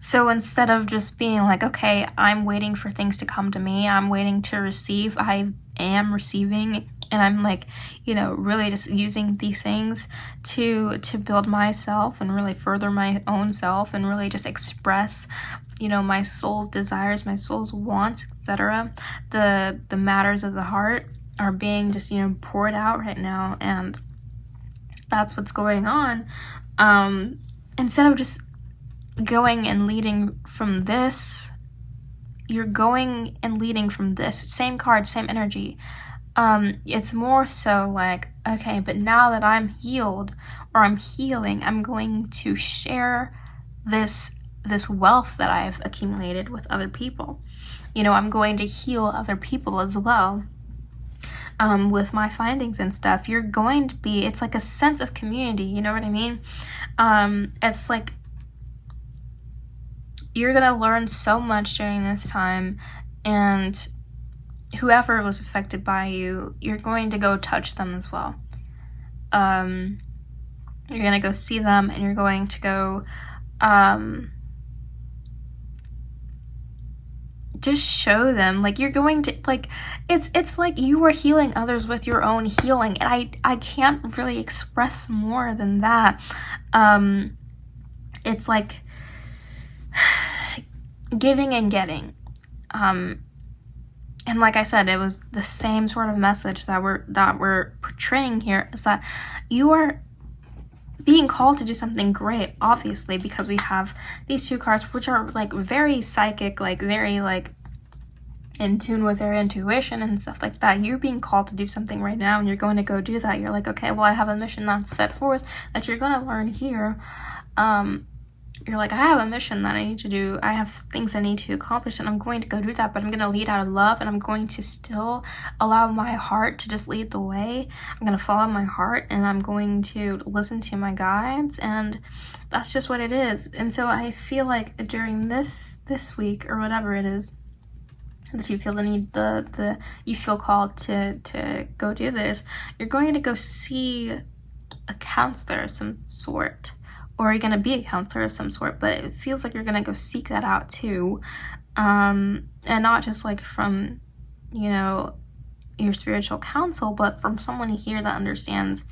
So instead of just being like, okay, I'm waiting for things to come to me, I'm waiting to receive, I am receiving, and I'm like, you know, really just using these things to build myself and really further my own self and really just express, you know, my soul's desires, my soul's wants, etc. The matters of the heart are being just, you know, poured out right now, and that's what's going on. Instead of just going and leading from this. You're going and leading from this. Same card, same energy. It's more so like, okay, but now that I'm healed or I'm healing, I'm going to share this wealth that I've accumulated with other people. You know, I'm going to heal other people as well. With my findings and stuff, you're going to be, it's like a sense of community, you know what I mean? It's like you're gonna learn so much during this time, and whoever was affected by you, you're going to go touch them as well. You're gonna go see them, and you're going to go just show them, like, you're going to, like, it's like you are healing others with your own healing, and I can't really express more than that. It's like giving and getting, and like I said, it was the same sort of message that we're portraying here, is that you are being called to do something great, obviously, because we have these two cards, which are like very psychic, like very like in tune with their intuition and stuff like that. You're being called to do something right now, and you're going to go do that. You're like, okay, well, I have a mission that's set forth that you're going to learn here. You're like, I have a mission that I need to do. I have things I need to accomplish, and I'm going to go do that, but I'm going to lead out of love, and I'm going to still allow my heart to just lead the way. I'm going to follow my heart, and I'm going to listen to my guides, and that's just what it is. And so I feel like during this week, or whatever it is, that you feel the need, you feel called to go do this, you're going to go see a counselor of some sort, or you're going to be a counselor of some sort, but it feels like you're going to go seek that out too. And not just like from, you know, your spiritual counsel, but from someone here that understands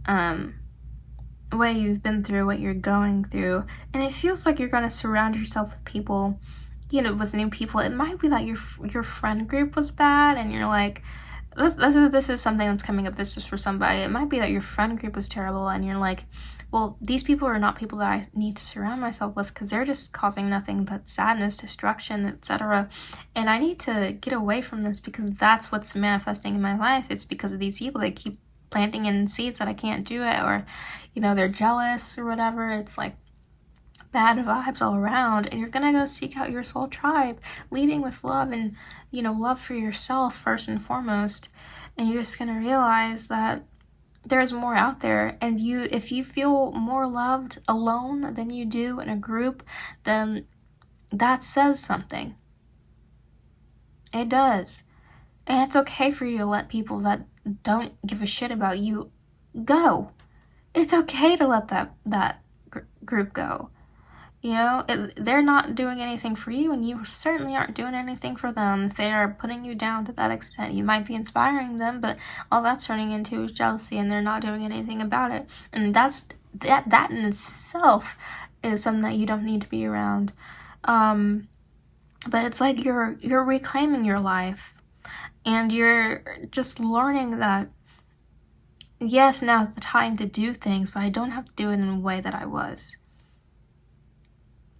what you've been through, what you're going through. And it feels like you're going to surround yourself with people, you know, with new people. It might be that your friend group was bad, and you're like, this is something that's coming up. This is for somebody. It might be that your friend group was terrible, and you're like, well, these people are not people that I need to surround myself with, because they're just causing nothing but sadness, destruction, etc. And I need to get away from this, because that's what's manifesting in my life. It's because of these people. They keep planting in seeds that I can't do it, or, you know, they're jealous or whatever. It's like bad vibes all around, and you're gonna go seek out your soul tribe, leading with love, and, you know, love for yourself first and foremost. And you're just gonna realize that there's more out there, and if you feel more loved alone than you do in a group, then that says something. It does. And it's okay for you to let people that don't give a shit about you go. It's okay to let that group go. You know, they're not doing anything for you, and you certainly aren't doing anything for them. If they are putting you down to that extent, you might be inspiring them, but all that's turning into is jealousy, and they're not doing anything about it. And that in itself is something that you don't need to be around. But it's like you're reclaiming your life, and you're just learning that, yes, now's the time to do things, but I don't have to do it in a way that I was.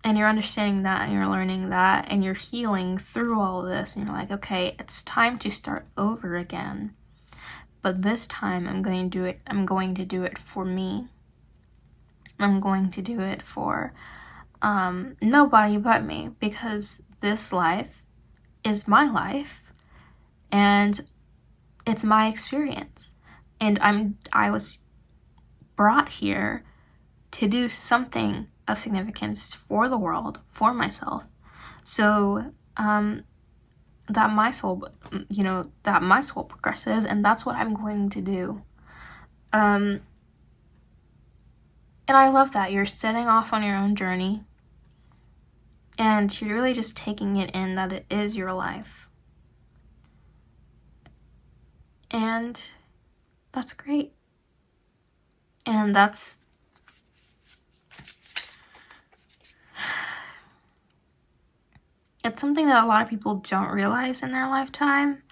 And you're understanding that, and you're learning that, and you're healing through all of this, and you're like, okay, it's time to start over again. But this time I'm going to do it for me. I'm going to do it for nobody but me, because this life is my life, and it's my experience. And I was brought here to do something of significance for the world, for myself, so that my soul, you know, that my soul progresses, and that's what I'm going to do. And I love that you're setting off on your own journey, and you're really just taking it in that it is your life, and that's great. And it's something that a lot of people don't realize in their lifetime,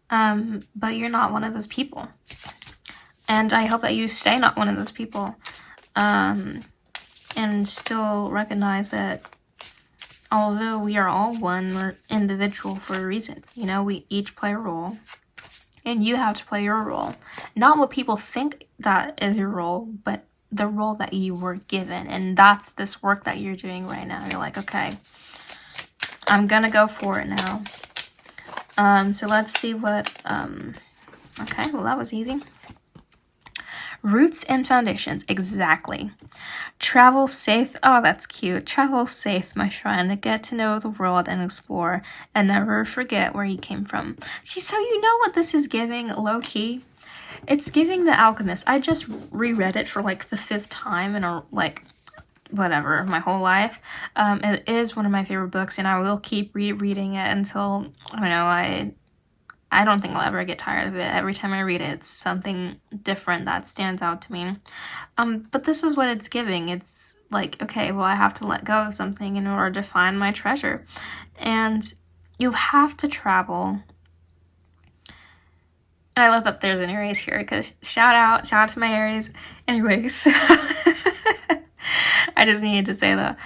but you're not one of those people. And I hope that you stay not one of those people. And and still recognize that although we are all one, we're individual for a reason. You know, we each play a role, and you have to play your role. Not what people think that is your role, but the role that you were given. And that's this work that you're doing right now. You're like, okay, I'm gonna go for it now. So let's see what, okay, well that was easy. Roots and foundations, exactly. Travel safe. Oh, that's cute. Travel safe, my friend. Get to know the world and explore, and never forget where you came from. So you know what this is giving, low-key? It's giving The Alchemist. I just reread it for like the 5th time in a, like, whatever, my whole life. It is one of my favorite books, and I will keep rereading it until, I don't know, I don't think I'll ever get tired of it. Every time I read it, it's something different that stands out to me. But this is what it's giving. It's like, okay, well, I have to let go of something in order to find my treasure. And you have to travel. And I love that there's an Aries here, because shout out to my Aries. Anyways, I just needed to say that.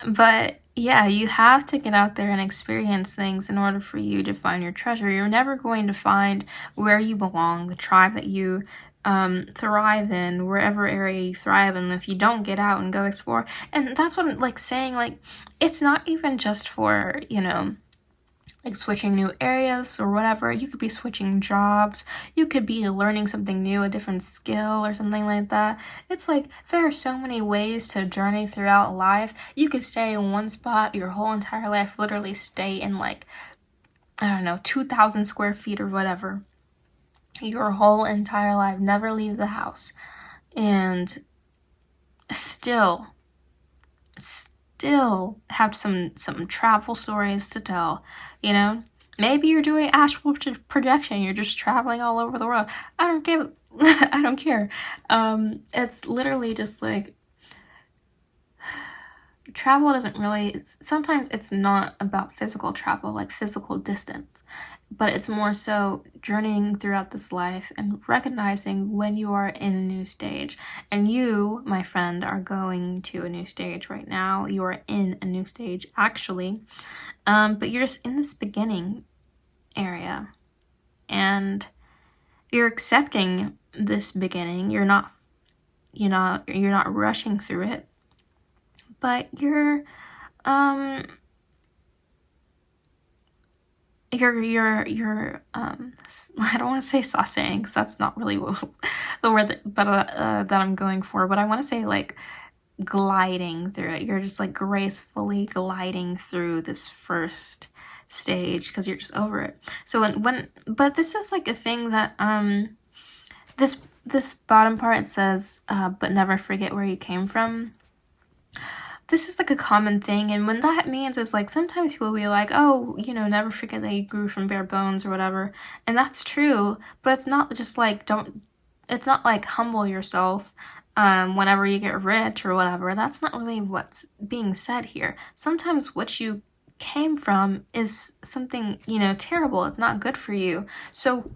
But yeah, you have to get out there and experience things in order for you to find your treasure. You're never going to find where you belong, the tribe that you thrive in, wherever area you thrive in, if you don't get out and go explore. And that's what I'm like saying, like, it's not even just for, you know, like switching new areas or whatever. You could be switching jobs, you could be learning something new, a different skill or something like that. It's like there are so many ways to journey throughout life. You could stay in one spot your whole entire life, literally stay in like, I don't know, 2,000 square feet or whatever your whole entire life, never leave the house, and still have some travel stories to tell. You know, maybe you're doing astral projection, you're just traveling all over the world. I don't give I don't care. It's literally just like, travel doesn't really, sometimes it's not about physical travel, like physical distance, but it's more so journeying throughout this life and recognizing when you are in a new stage. And you, my friend, are going to a new stage right now. You are in a new stage, actually. But you're just in this beginning area. And you're accepting this beginning. You're not rushing through it. But you're I don't want to say saucing, because that's not really the word that I'm going for, but I want to say like gliding through it. You're just like gracefully gliding through this first stage because you're just over it. So but this is like a thing that this bottom part, it says but never forget where you came from. This is like a common thing, and when that means is like sometimes people will be like, oh, you know, never forget that you grew from bare bones or whatever, and that's true, but it's not just like it's not like humble yourself whenever you get rich or whatever. That's not really what's being said here. Sometimes what you came from is something, you know, terrible. It's not good for you. So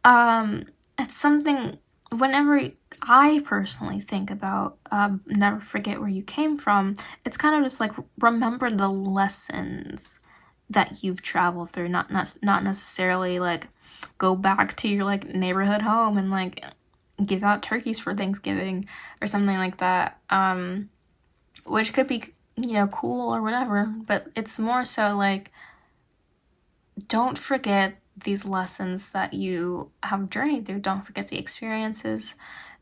it's something, whenever I personally think about never forget where you came from, it's kind of just like remember the lessons that you've traveled through, not necessarily like go back to your like neighborhood home and like give out turkeys for Thanksgiving or something like that, which could be, you know, cool or whatever, but it's more so like, don't forget these lessons that you have journeyed through. Don't forget the experiences,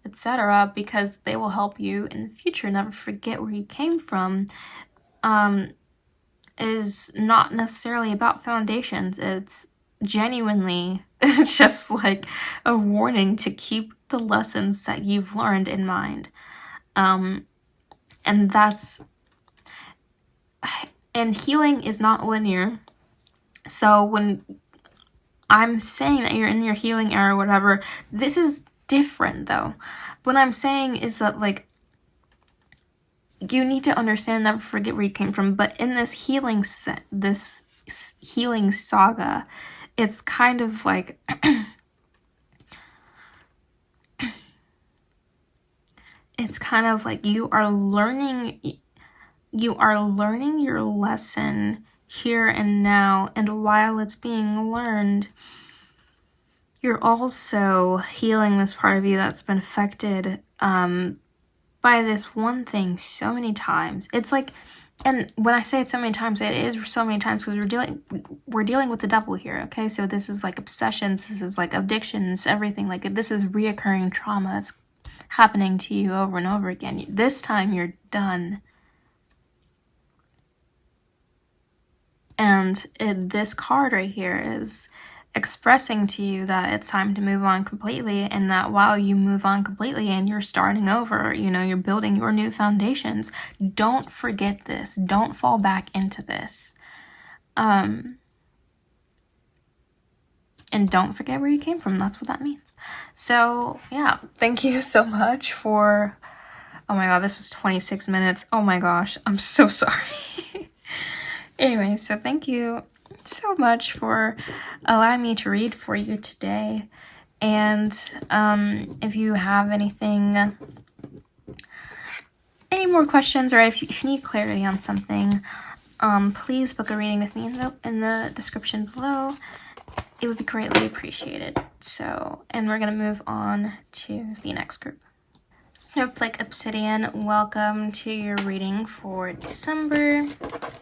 etc., because they will help you in the future. Never forget where you came from is not necessarily about foundations. It's genuinely just like a warning to keep the lessons that you've learned in mind. And healing is not linear. So when I'm saying that you're in your healing era or whatever, this is different though. What I'm saying is that like, you need to understand, never forget where you came from, but in this healing saga, it's kind of like it's kind of like you are learning your lesson here and now, and while it's being learned, you're also healing this part of you that's been affected by this one thing so many times. It's like, and when I say it so many times, it is so many times because we're dealing with the devil here, okay? So this is like obsessions, this is like addictions, everything. Like, this is reoccurring trauma that's happening to you over and over again. This time you're done. And this card right here is expressing to you that it's time to move on completely, and that while you move on completely and you're starting over, you know, you're building your new foundations, don't forget this. Don't fall back into this. And don't forget where you came from. That's what that means. So, yeah, thank you so much for... Oh my god, this was 26 minutes. Oh my gosh, I'm so sorry. Anyway, so thank you so much for allowing me to read for you today. And if you have any more questions, or if you need clarity on something, please book a reading with me in the description below. It would be greatly appreciated. So, and we're gonna move on to the next group. Snowflake Obsidian, welcome to your reading for December.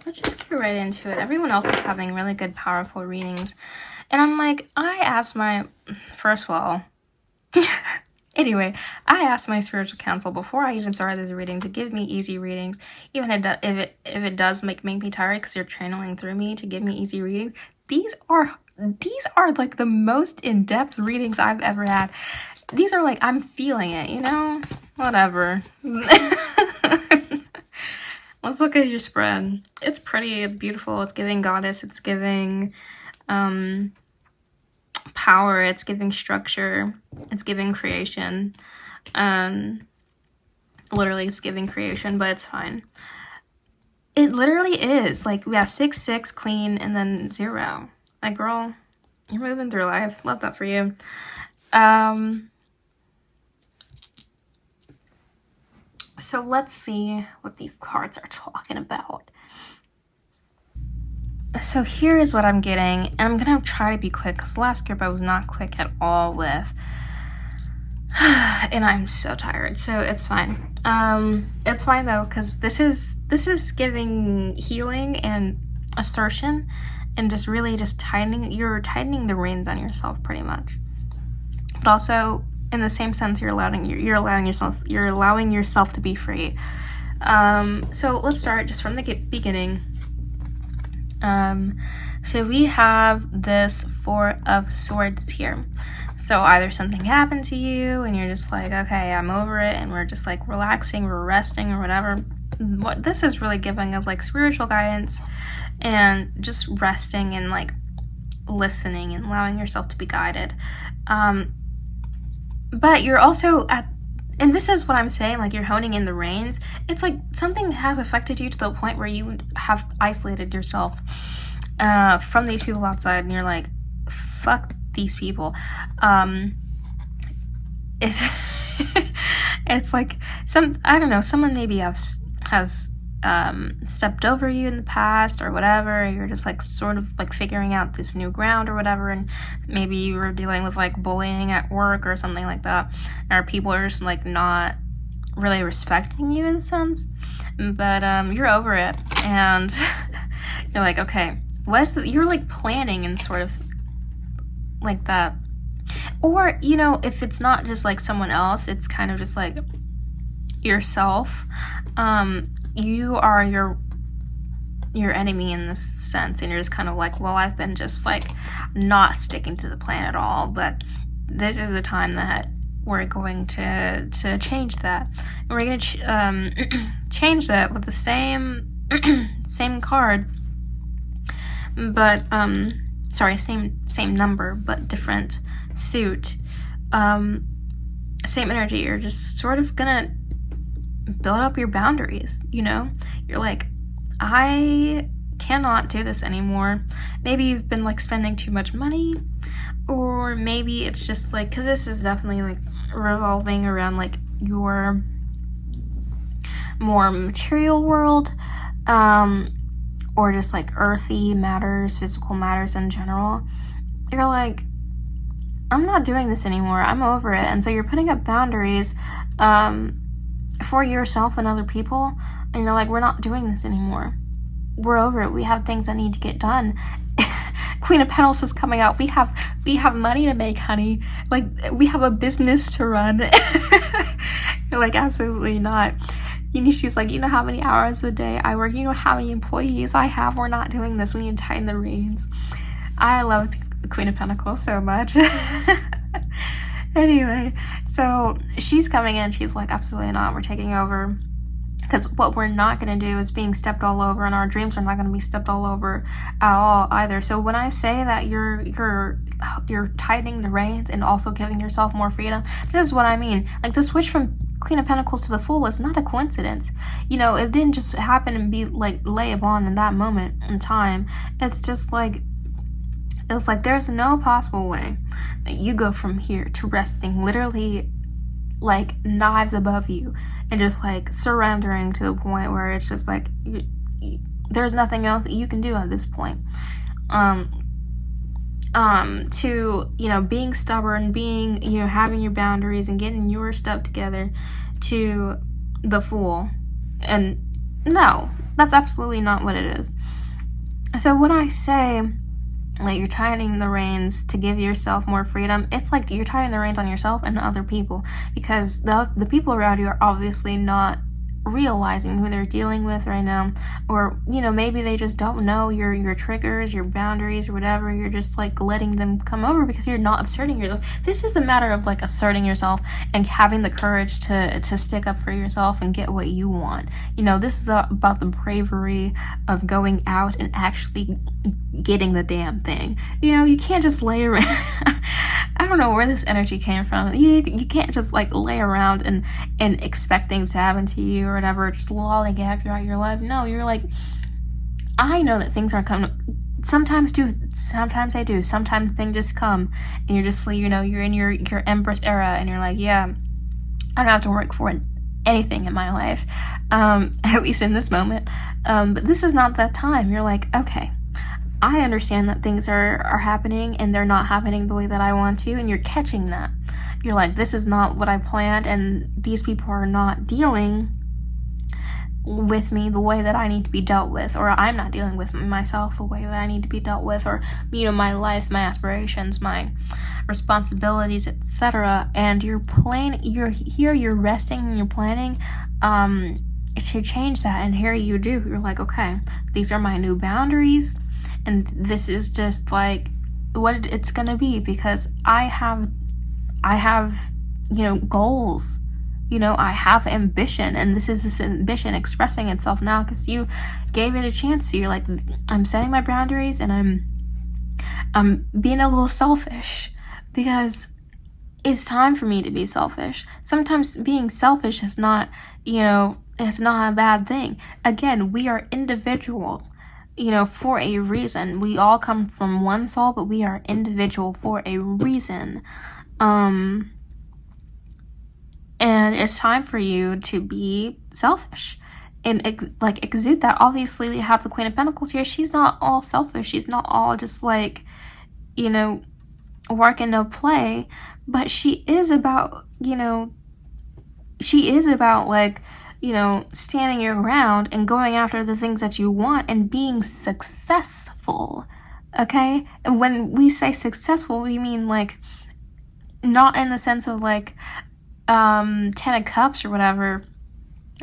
Let's just get right into it. Everyone else is having really good, powerful readings. And I'm like, first of all, anyway, I asked my spiritual counsel before I even started this reading to give me easy readings, even if it does make me tired because you're channeling through me to give me easy readings. These are like the most in-depth readings I've ever had. These are like, I'm feeling it, you know? Whatever. Let's look at your spread. It's pretty, it's beautiful, it's giving goddess, it's giving power, it's giving structure, it's giving creation. Literally it's giving creation, but it's fine. It literally is. Like, we have 6, queen, and then 0. Like, girl, you're moving through life. Love that for you. So let's see what these cards are talking about. So here is what I'm getting, and I'm gonna try to be quick because last group I was not quick at all with. And I'm so tired, so it's fine. It's fine though, because this is giving healing and assertion, and just really just tightening the reins on yourself pretty much. But also, in the same sense, you're allowing yourself to be free. So let's start just from the beginning. So we have this 4 of Swords here. So either something happened to you and you're just like, okay, I'm over it, and we're just like relaxing, we're resting or whatever. What this is really giving us like spiritual guidance and just resting and like listening and allowing yourself to be guided. But you're also and this is what I'm saying, like you're honing in the reins. It's like something has affected you to the point where you have isolated yourself from these people outside, and you're like, fuck these people. It's like I don't know, someone maybe has stepped over you in the past or whatever. You're just like sort of like figuring out this new ground or whatever, and maybe you were dealing with like bullying at work or something like that, or people are just like not really respecting you in a sense, but you're over it, and you're like, okay, you're like planning and sort of like that. Or, you know, if it's not just like someone else, it's kind of just like yourself. You are your enemy in this sense, and you're just kind of like, well, I've been just like not sticking to the plan at all, but this is the time that we're going to change that, and we're going to change that with the same card, but sorry, same number but different suit, same energy. You're just sort of gonna build up your boundaries, you know? You're like, I cannot do this anymore. Maybe you've been like spending too much money, or maybe it's just like, because this is definitely like revolving around like your more material world, or just like earthy matters, physical matters in general, you're like, I'm not doing this anymore. I'm over it. And so you're putting up boundaries for yourself and other people, and you're like, we're not doing this anymore. We're over it. We have things that need to get done. Queen of Pentacles is coming out. We have money to make, honey. Like, we have a business to run. You're like, absolutely not. She's like, you know how many hours a day I work? You know how many employees I have? We're not doing this. We need to tighten the reins. I love Queen of Pentacles so much. Anyway, so she's coming in. She's like, absolutely not. We're taking over. Because what we're not going to do is being stepped all over, and our dreams are not going to be stepped all over at all either. So when I say that you're tightening the reins and also giving yourself more freedom, this is what I mean. Like, the switch from Queen of Pentacles to the Fool is not a coincidence. It didn't just happen and be like lay upon in that moment in time. It's just like, it's like there's no possible way that you go from here to resting literally like knives above you and just like surrendering to the point where it's just like there's nothing else that you can do at this point. To being stubborn, being having your boundaries and getting your stuff together, to the Fool. And no, that's absolutely not what it is. So when I say like you're tightening the reins to give yourself more freedom, it's like you're tightening the reins on yourself and other people, because the people around you are obviously not realizing who they're dealing with right now, or maybe they just don't know your triggers, your boundaries, or whatever. You're just like letting them come over because you're not asserting yourself. This is a matter of like asserting yourself and having the courage to stick up for yourself and get what you want. This is about the bravery of going out and actually getting the damn thing. You can't just lay around. I don't know where this energy came from. You can't just like lay around and expect things to happen to you or whatever, just lollygag throughout your life. No, you're like, I know that things aren't coming. Sometimes they do. Sometimes things just come, and you're just like, you're in your Empress era, and you're like, yeah, I don't have to work for anything in my life, at least in this moment. But this is not that time. You're like, okay, I understand that things are happening and they're not happening the way that I want to, and you're catching that. You're like, this is not what I planned, and these people are not dealing with me the way that I need to be dealt with, or I'm not dealing with myself the way that I need to be dealt with, or my life, my aspirations, my responsibilities, etc. And you're here, you're resting and you're planning to change that, and here you do. You're like, okay, these are my new boundaries, and this is just like what it's gonna be, because I have goals. I have ambition, and this ambition expressing itself now because you gave it a chance. So you're like, I'm setting my boundaries, and I'm being a little selfish because it's time for me to be selfish. Sometimes being selfish is not, it's not a bad thing. Again, we are individual, for a reason. We all come from one soul, but we are individual for a reason. And it's time for you to be selfish and exude that. Obviously, we have the Queen of Pentacles here. She's not all selfish. She's not all just like, work and no play. But she is about, standing your ground and going after the things that you want and being successful. Okay? And when we say successful, we mean like, not in the sense of like, 10 of Cups or whatever,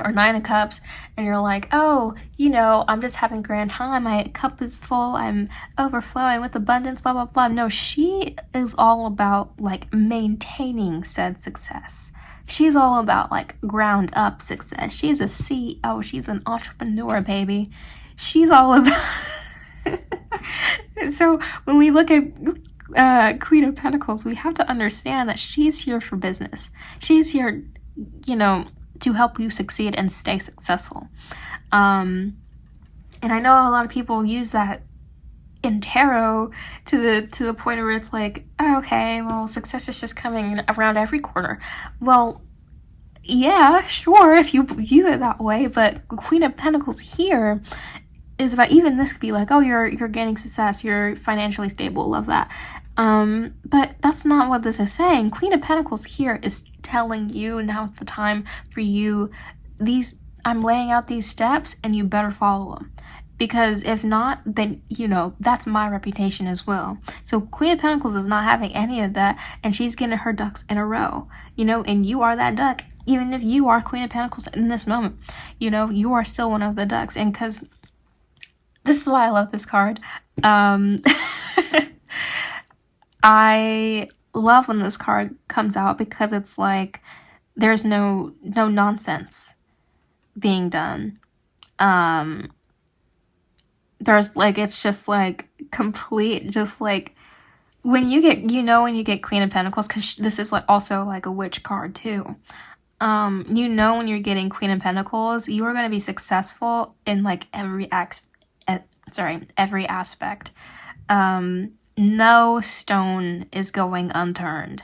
or 9 of Cups, and you're like, oh, I'm just having a grand time, my cup is full, I'm overflowing with abundance, blah blah blah. No, she is all about like maintaining said success. She's all about like ground up success. She's a CEO, she's an entrepreneur, baby. She's all about so when we look at Queen of Pentacles, we have to understand that she's here for business. She's here, to help you succeed and stay successful. And I know a lot of people use that in tarot to the point where it's like, oh, okay, well, success is just coming around every corner. Well, yeah, sure, if you view it that way, but Queen of Pentacles here is about, even this could be like, oh, you're gaining success, you're financially stable, love that. But that's not what this is saying. Queen of Pentacles here is telling you now's the time for you. I'm laying out these steps and you better follow them. Because if not, then, you know, that's my reputation as well. So Queen of Pentacles is not having any of that, and she's getting her ducks in a row, you know, and you are that duck. Even if you are Queen of Pentacles in this moment, you know, you are still one of the ducks. And because this is why I love this card. I love when this card comes out because it's like there's no nonsense being done. There's like, it's just like complete, just like when you get, you know, when you get Queen of Pentacles, because this is like also like a witch card too. You know, when you're getting Queen of Pentacles, you are going to be successful in like every aspect. No stone is going unturned.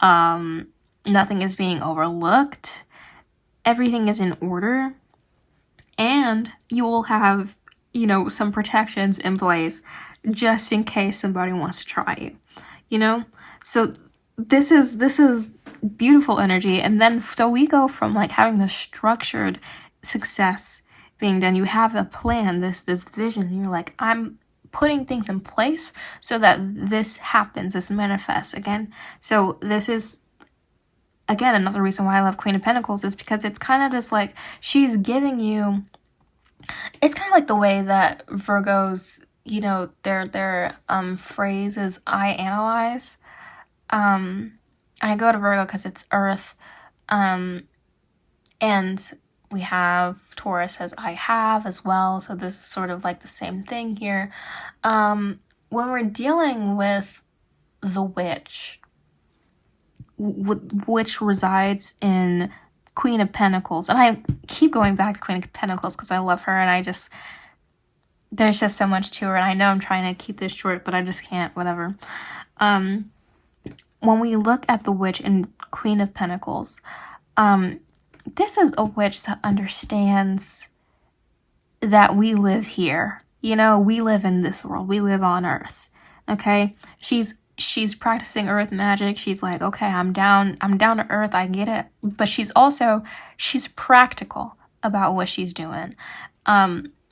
Nothing is being overlooked. Everything is in order. And you will have, you know, some protections in place just in case somebody wants to try you, you know? So this is beautiful energy. And then, so we go from like having the structured success being done. You have a plan, this vision. You're like, I'm putting things in place so that this happens, this manifests again. So this is, again, another reason why I love Queen of Pentacles is because it's kind of just like she's giving you, it's kind of like the way that Virgos, you know, their phrase is I analyze. I go to Virgo because it's Earth, and we have Taurus as I have as well, so this is sort of like the same thing here. When we're dealing with the witch, which resides in Queen of Pentacles, and I keep going back to Queen of Pentacles because I love her, and there's just so much to her, and I know I'm trying to keep this short, but I just can't, whatever. When we look at the witch in Queen of Pentacles, this is a witch that understands that we live here. You know, we live in this world. We live on Earth. Okay? She's practicing Earth magic. She's like, okay, I'm down to Earth. I get it. But she's practical about what she's doing.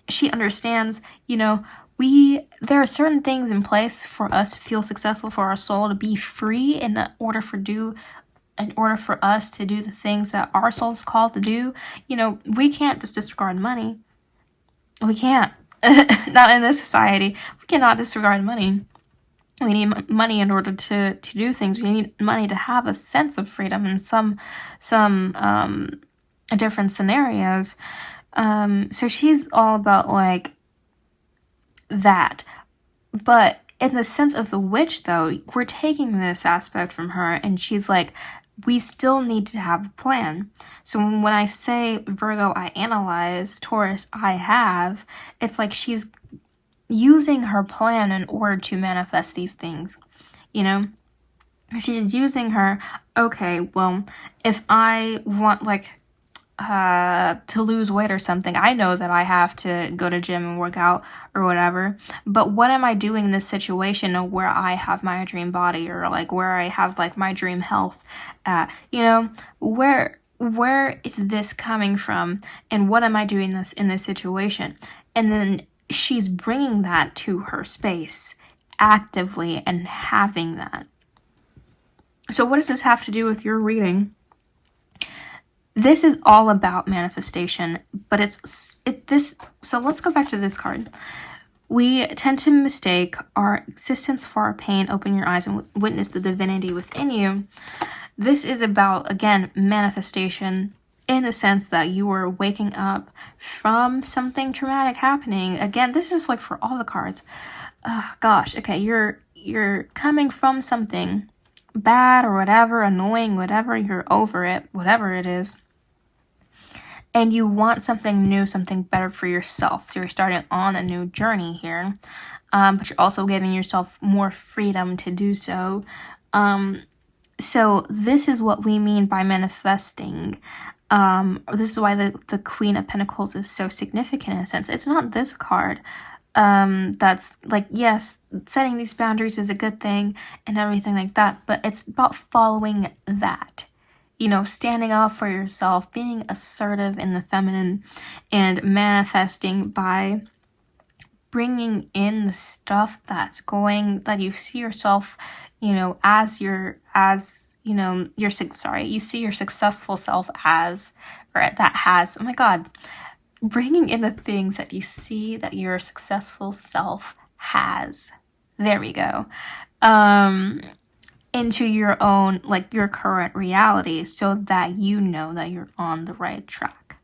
She understands, you know, there are certain things in place for us to feel successful, for our soul to be free in order for us to do the things that our soul's called to do. You know, we can't just disregard money. We can't. Not in this society. We cannot disregard money. We need money in order to do things. We need money to have a sense of freedom in some different scenarios. So she's all about like that. But in the sense of the witch, though, we're taking this aspect from her, and she's like, we still need to have a plan. So when I say Virgo, I analyze, Taurus, I have, it's like she's using her plan in order to manifest these things, you know? She's using her, okay, well, if I want, like, to lose weight or something, I know that I have to go to gym and work out or whatever, but what am I doing in this situation where I have my dream body, or like where I have like my dream health at, you know, where is this coming from, and what am I doing in this situation? And then she's bringing that to her space actively and having that. So what does this have to do with your reading? This is all about manifestation, but so let's go back to this card. We tend to mistake our existence for our pain. Open your eyes and witness the divinity within you. This is about, again, manifestation in the sense that you are waking up from something traumatic happening. Again, this is like for all the cards. Gosh, okay, you're coming from something bad or whatever, annoying, whatever, you're over it, whatever it is. And you want something new, something better for yourself. So you're starting on a new journey here. But you're also giving yourself more freedom to do so. So this is what we mean by manifesting. This is why the Queen of Pentacles is so significant in a sense. It's not this card that's like, yes, setting these boundaries is a good thing and everything like that, but it's about following that. You know, standing up for yourself, being assertive in the feminine, and manifesting by bringing in the stuff that you see yourself, you know, you see your successful self as, or that has, oh my God, bringing in the things that you see that your successful self has. There we go. Into your own, like your current reality, so that you know that you're on the right track.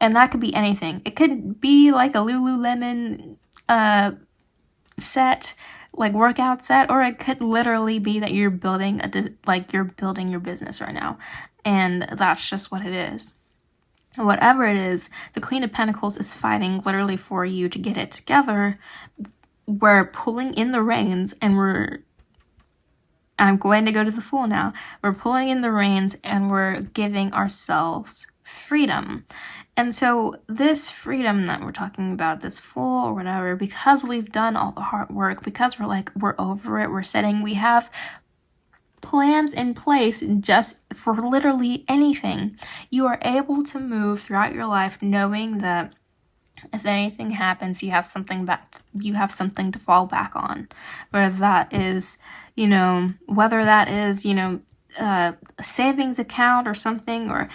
And that could be anything. It could be like a Lululemon set, like workout set, or it could literally be that you're building your business right now, and that's just what it is. Whatever it is, the Queen of Pentacles is fighting literally for you to get it together. We're pulling in the reins, and I'm going to go to the Fool now. We're pulling in the reins and we're giving ourselves freedom. And so this freedom that we're talking about, this Fool or whatever, because we've done all the hard work, because we're over it, we have plans in place just for literally anything. You are able to move throughout your life knowing that if anything happens, you have something to fall back on. Whether that is, a savings account or something, or,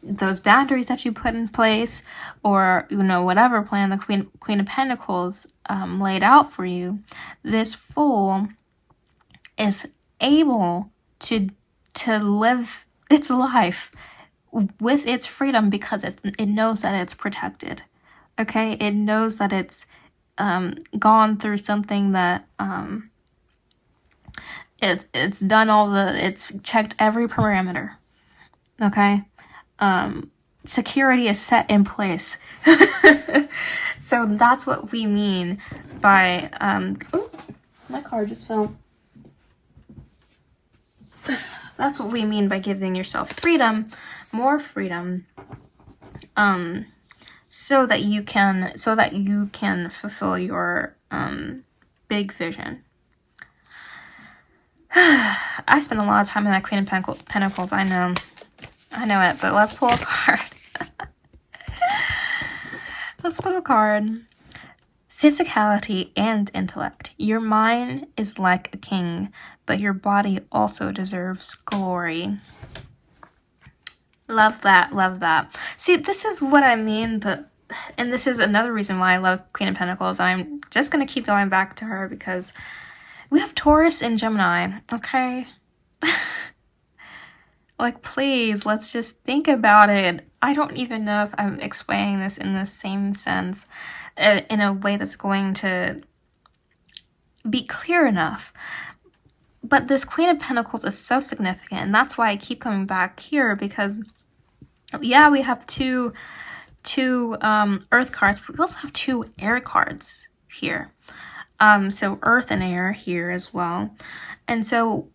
those boundaries that you put in place, or, whatever plan the Queen of Pentacles laid out for you. This Fool is able to live its life with its freedom because it knows that it's protected. Okay, it knows that it's gone through something that it's checked every parameter. Okay, security is set in place. So that's what we mean by my card just fell. That's what we mean by giving yourself freedom, more freedom, so that you can fulfill your big vision. I spent a lot of time in that Queen of Pentacles. I know it, but let's pull a card. Let's pull a card. Physicality and intellect. Your mind is like a king, but your body also deserves glory. Love that, love that. See, this is what I mean, and this is another reason why I love Queen of Pentacles. I'm just going to keep going back to her because we have Taurus and Gemini, okay? Like, please, let's just think about it. I don't even know if I'm explaining this in the same sense, in a way that's going to be clear enough. But this Queen of Pentacles is so significant, and that's why I keep coming back here, because yeah, we have two earth cards, but we also have two air cards here. So earth and air here as well. And so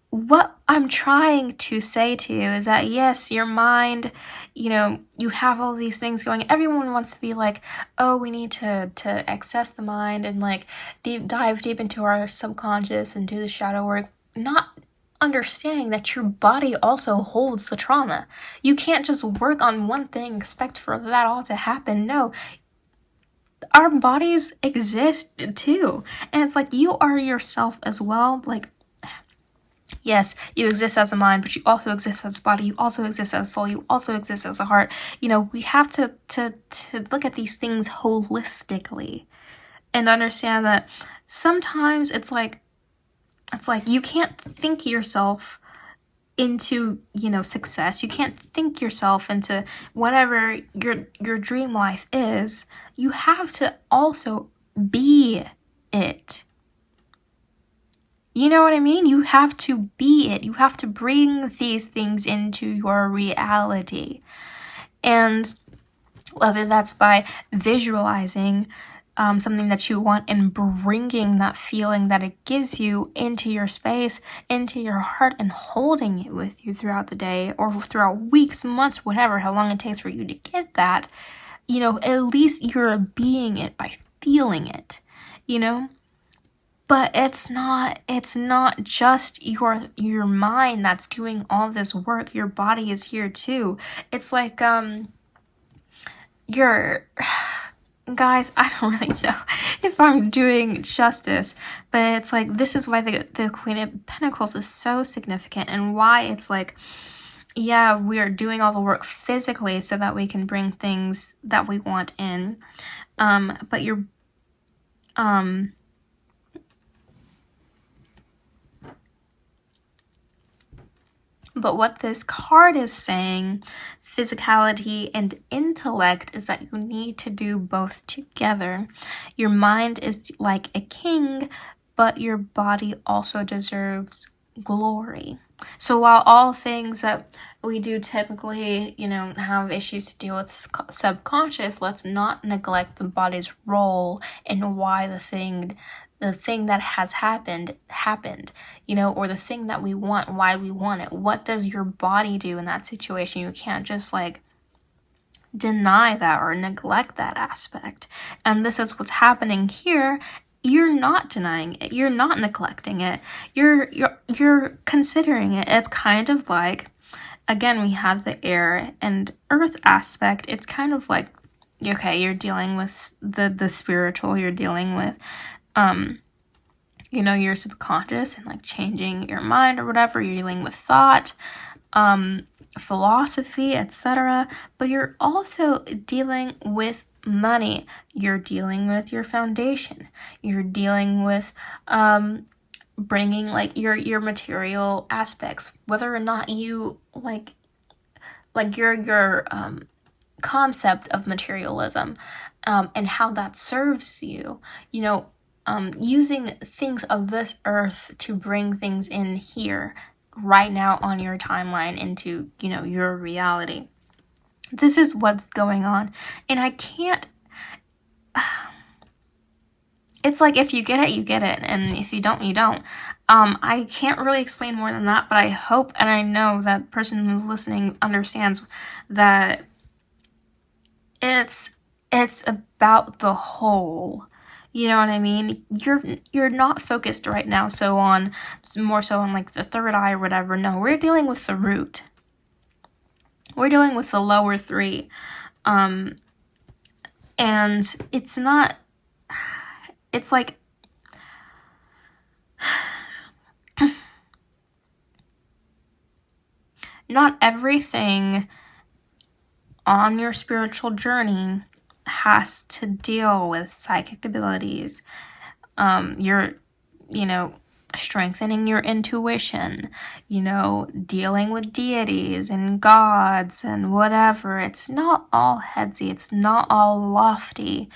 what I'm trying to say to you is that, yes, your mind, you have all these things going. Everyone wants to be like, oh, we need to access the mind and like dive deep into our subconscious and do the shadow work, not understanding that your body also holds the trauma. You can't just work on one thing, expect for that all to happen. No, our bodies exist too. And it's like, you are yourself as well. Like, yes, you exist as a mind, but you also exist as a body. You also exist as a soul. You also exist as a heart. We have to look at these things holistically and understand that sometimes it's like you can't think yourself into, success. You can't think yourself into whatever your dream life is. You have to also be it. You know what I mean? You have to be it. You have to bring these things into your reality. And whether that's by visualizing something that you want, and bringing that feeling that it gives you into your space, into your heart, and holding it with you throughout the day or throughout weeks, months, whatever, how long it takes for you to get that, at least you're being it by feeling it, But it's not just your mind that's doing all this work. Your body is here too. It's like guys, I don't really know if I'm doing justice, but it's like, this is why the Queen of Pentacles is so significant, and why it's like, yeah, we are doing all the work physically so that we can bring things that we want in. But you're But what this card is saying, physicality and intellect, is that you need to do both together. Your mind is like a king, but your body also deserves glory. So while all things that we do typically, have issues to deal with subconscious, let's not neglect the body's role in why the thing that has happened, or the thing that we want, why we want it. What does your body do in that situation? You can't just deny that or neglect that aspect. And this is what's happening here. You're not denying it. You're not neglecting it. You're considering it. It's kind of like, again, we have the air and earth aspect. It's kind of like, okay, you're dealing with the spiritual, you're dealing with your subconscious and changing your mind or whatever. You're dealing with thought, philosophy, etc. But you're also dealing with money. You're dealing with your foundation. You're dealing with bringing your material aspects, whether or not you your concept of materialism, and how that serves you. Using things of this earth to bring things in here right now on your timeline into, your reality. This is what's going on. And I can't, it's like, if you get it, you get it. And if you don't, you don't. I can't really explain more than that, but I hope and I know that the person who's listening understands that it's about the whole. You know what I mean? You're not focused right now more so on the third eye or whatever. No, we're dealing with the root. We're dealing with the lower three. And it's not, it's like, not everything on your spiritual journey has to deal with psychic abilities. You're, strengthening your intuition, dealing with deities and gods and whatever. It's not all headsy. It's not all lofty.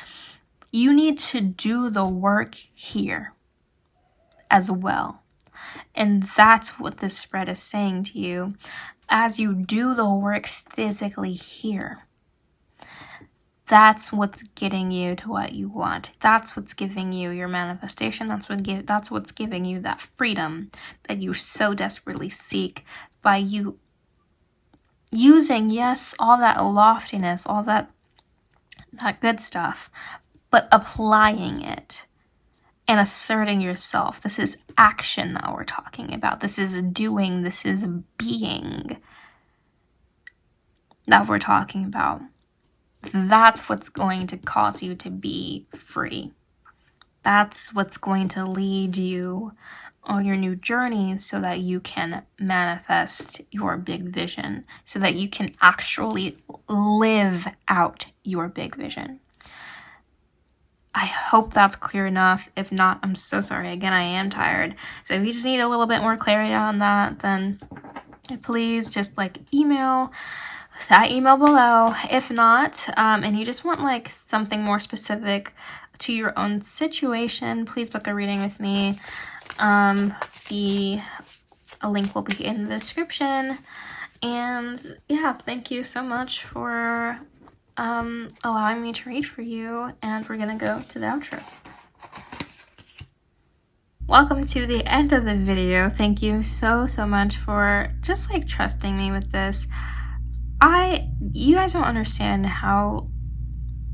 You need to do the work here as well. And that's what this spread is saying to you. As you do the work physically here, that's what's getting you to what you want. That's what's giving you your manifestation. That's what's giving you that freedom that you so desperately seek, by you using, yes, all that loftiness, all that good stuff, but applying it and asserting yourself. This is action that we're talking about. This is doing. This is being that we're talking about. That's what's going to cause you to be free. That's what's going to lead you on your new journeys, so that you can manifest your big vision, so that you can actually live out your big vision. I hope that's clear enough. If not, I'm so sorry. Again, I am tired. So if you just need a little bit more clarity on that, then please just email that email below. If not, and you just want something more specific to your own situation, please book a reading with me. The link will be in the description. And yeah, thank you so much for allowing me to read for you, and we're gonna go to the outro. Welcome to the end of the video. Thank you so much for just like trusting me with this. You guys don't understand how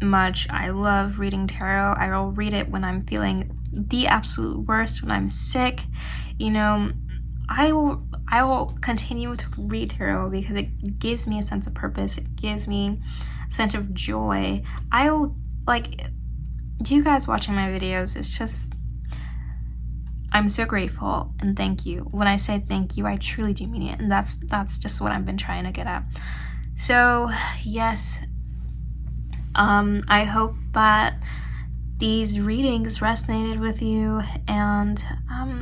much I love reading tarot. I will read it when I'm feeling the absolute worst, when I'm sick. You know, I will continue to read tarot because it gives me a sense of purpose. It gives me a sense of joy. You guys watching my videos, it's just, I'm so grateful and thank you. When I say thank you, I truly do mean it, and that's just what I've been trying to get at. So yes, I hope that these readings resonated with you, and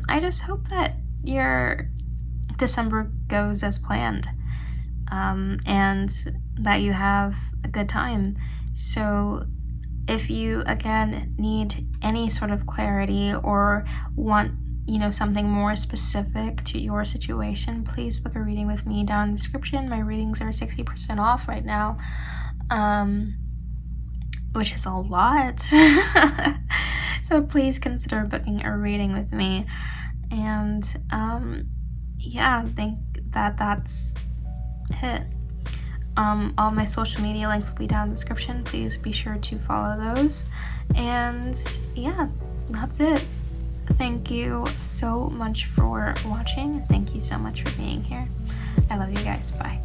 I just hope that your December goes as planned, and that you have a good time. So if you again need any sort of clarity or want, you know, something more specific to your situation, please book a reading with me down in the description. My readings are 60% off right now, which is a lot. So please consider booking a reading with me. And yeah, I think that's it. All my social media links will be down in the description. Please be sure to follow those. And yeah, that's it. Thank you so much for watching. Thank you so much for being here. I love you guys. Bye.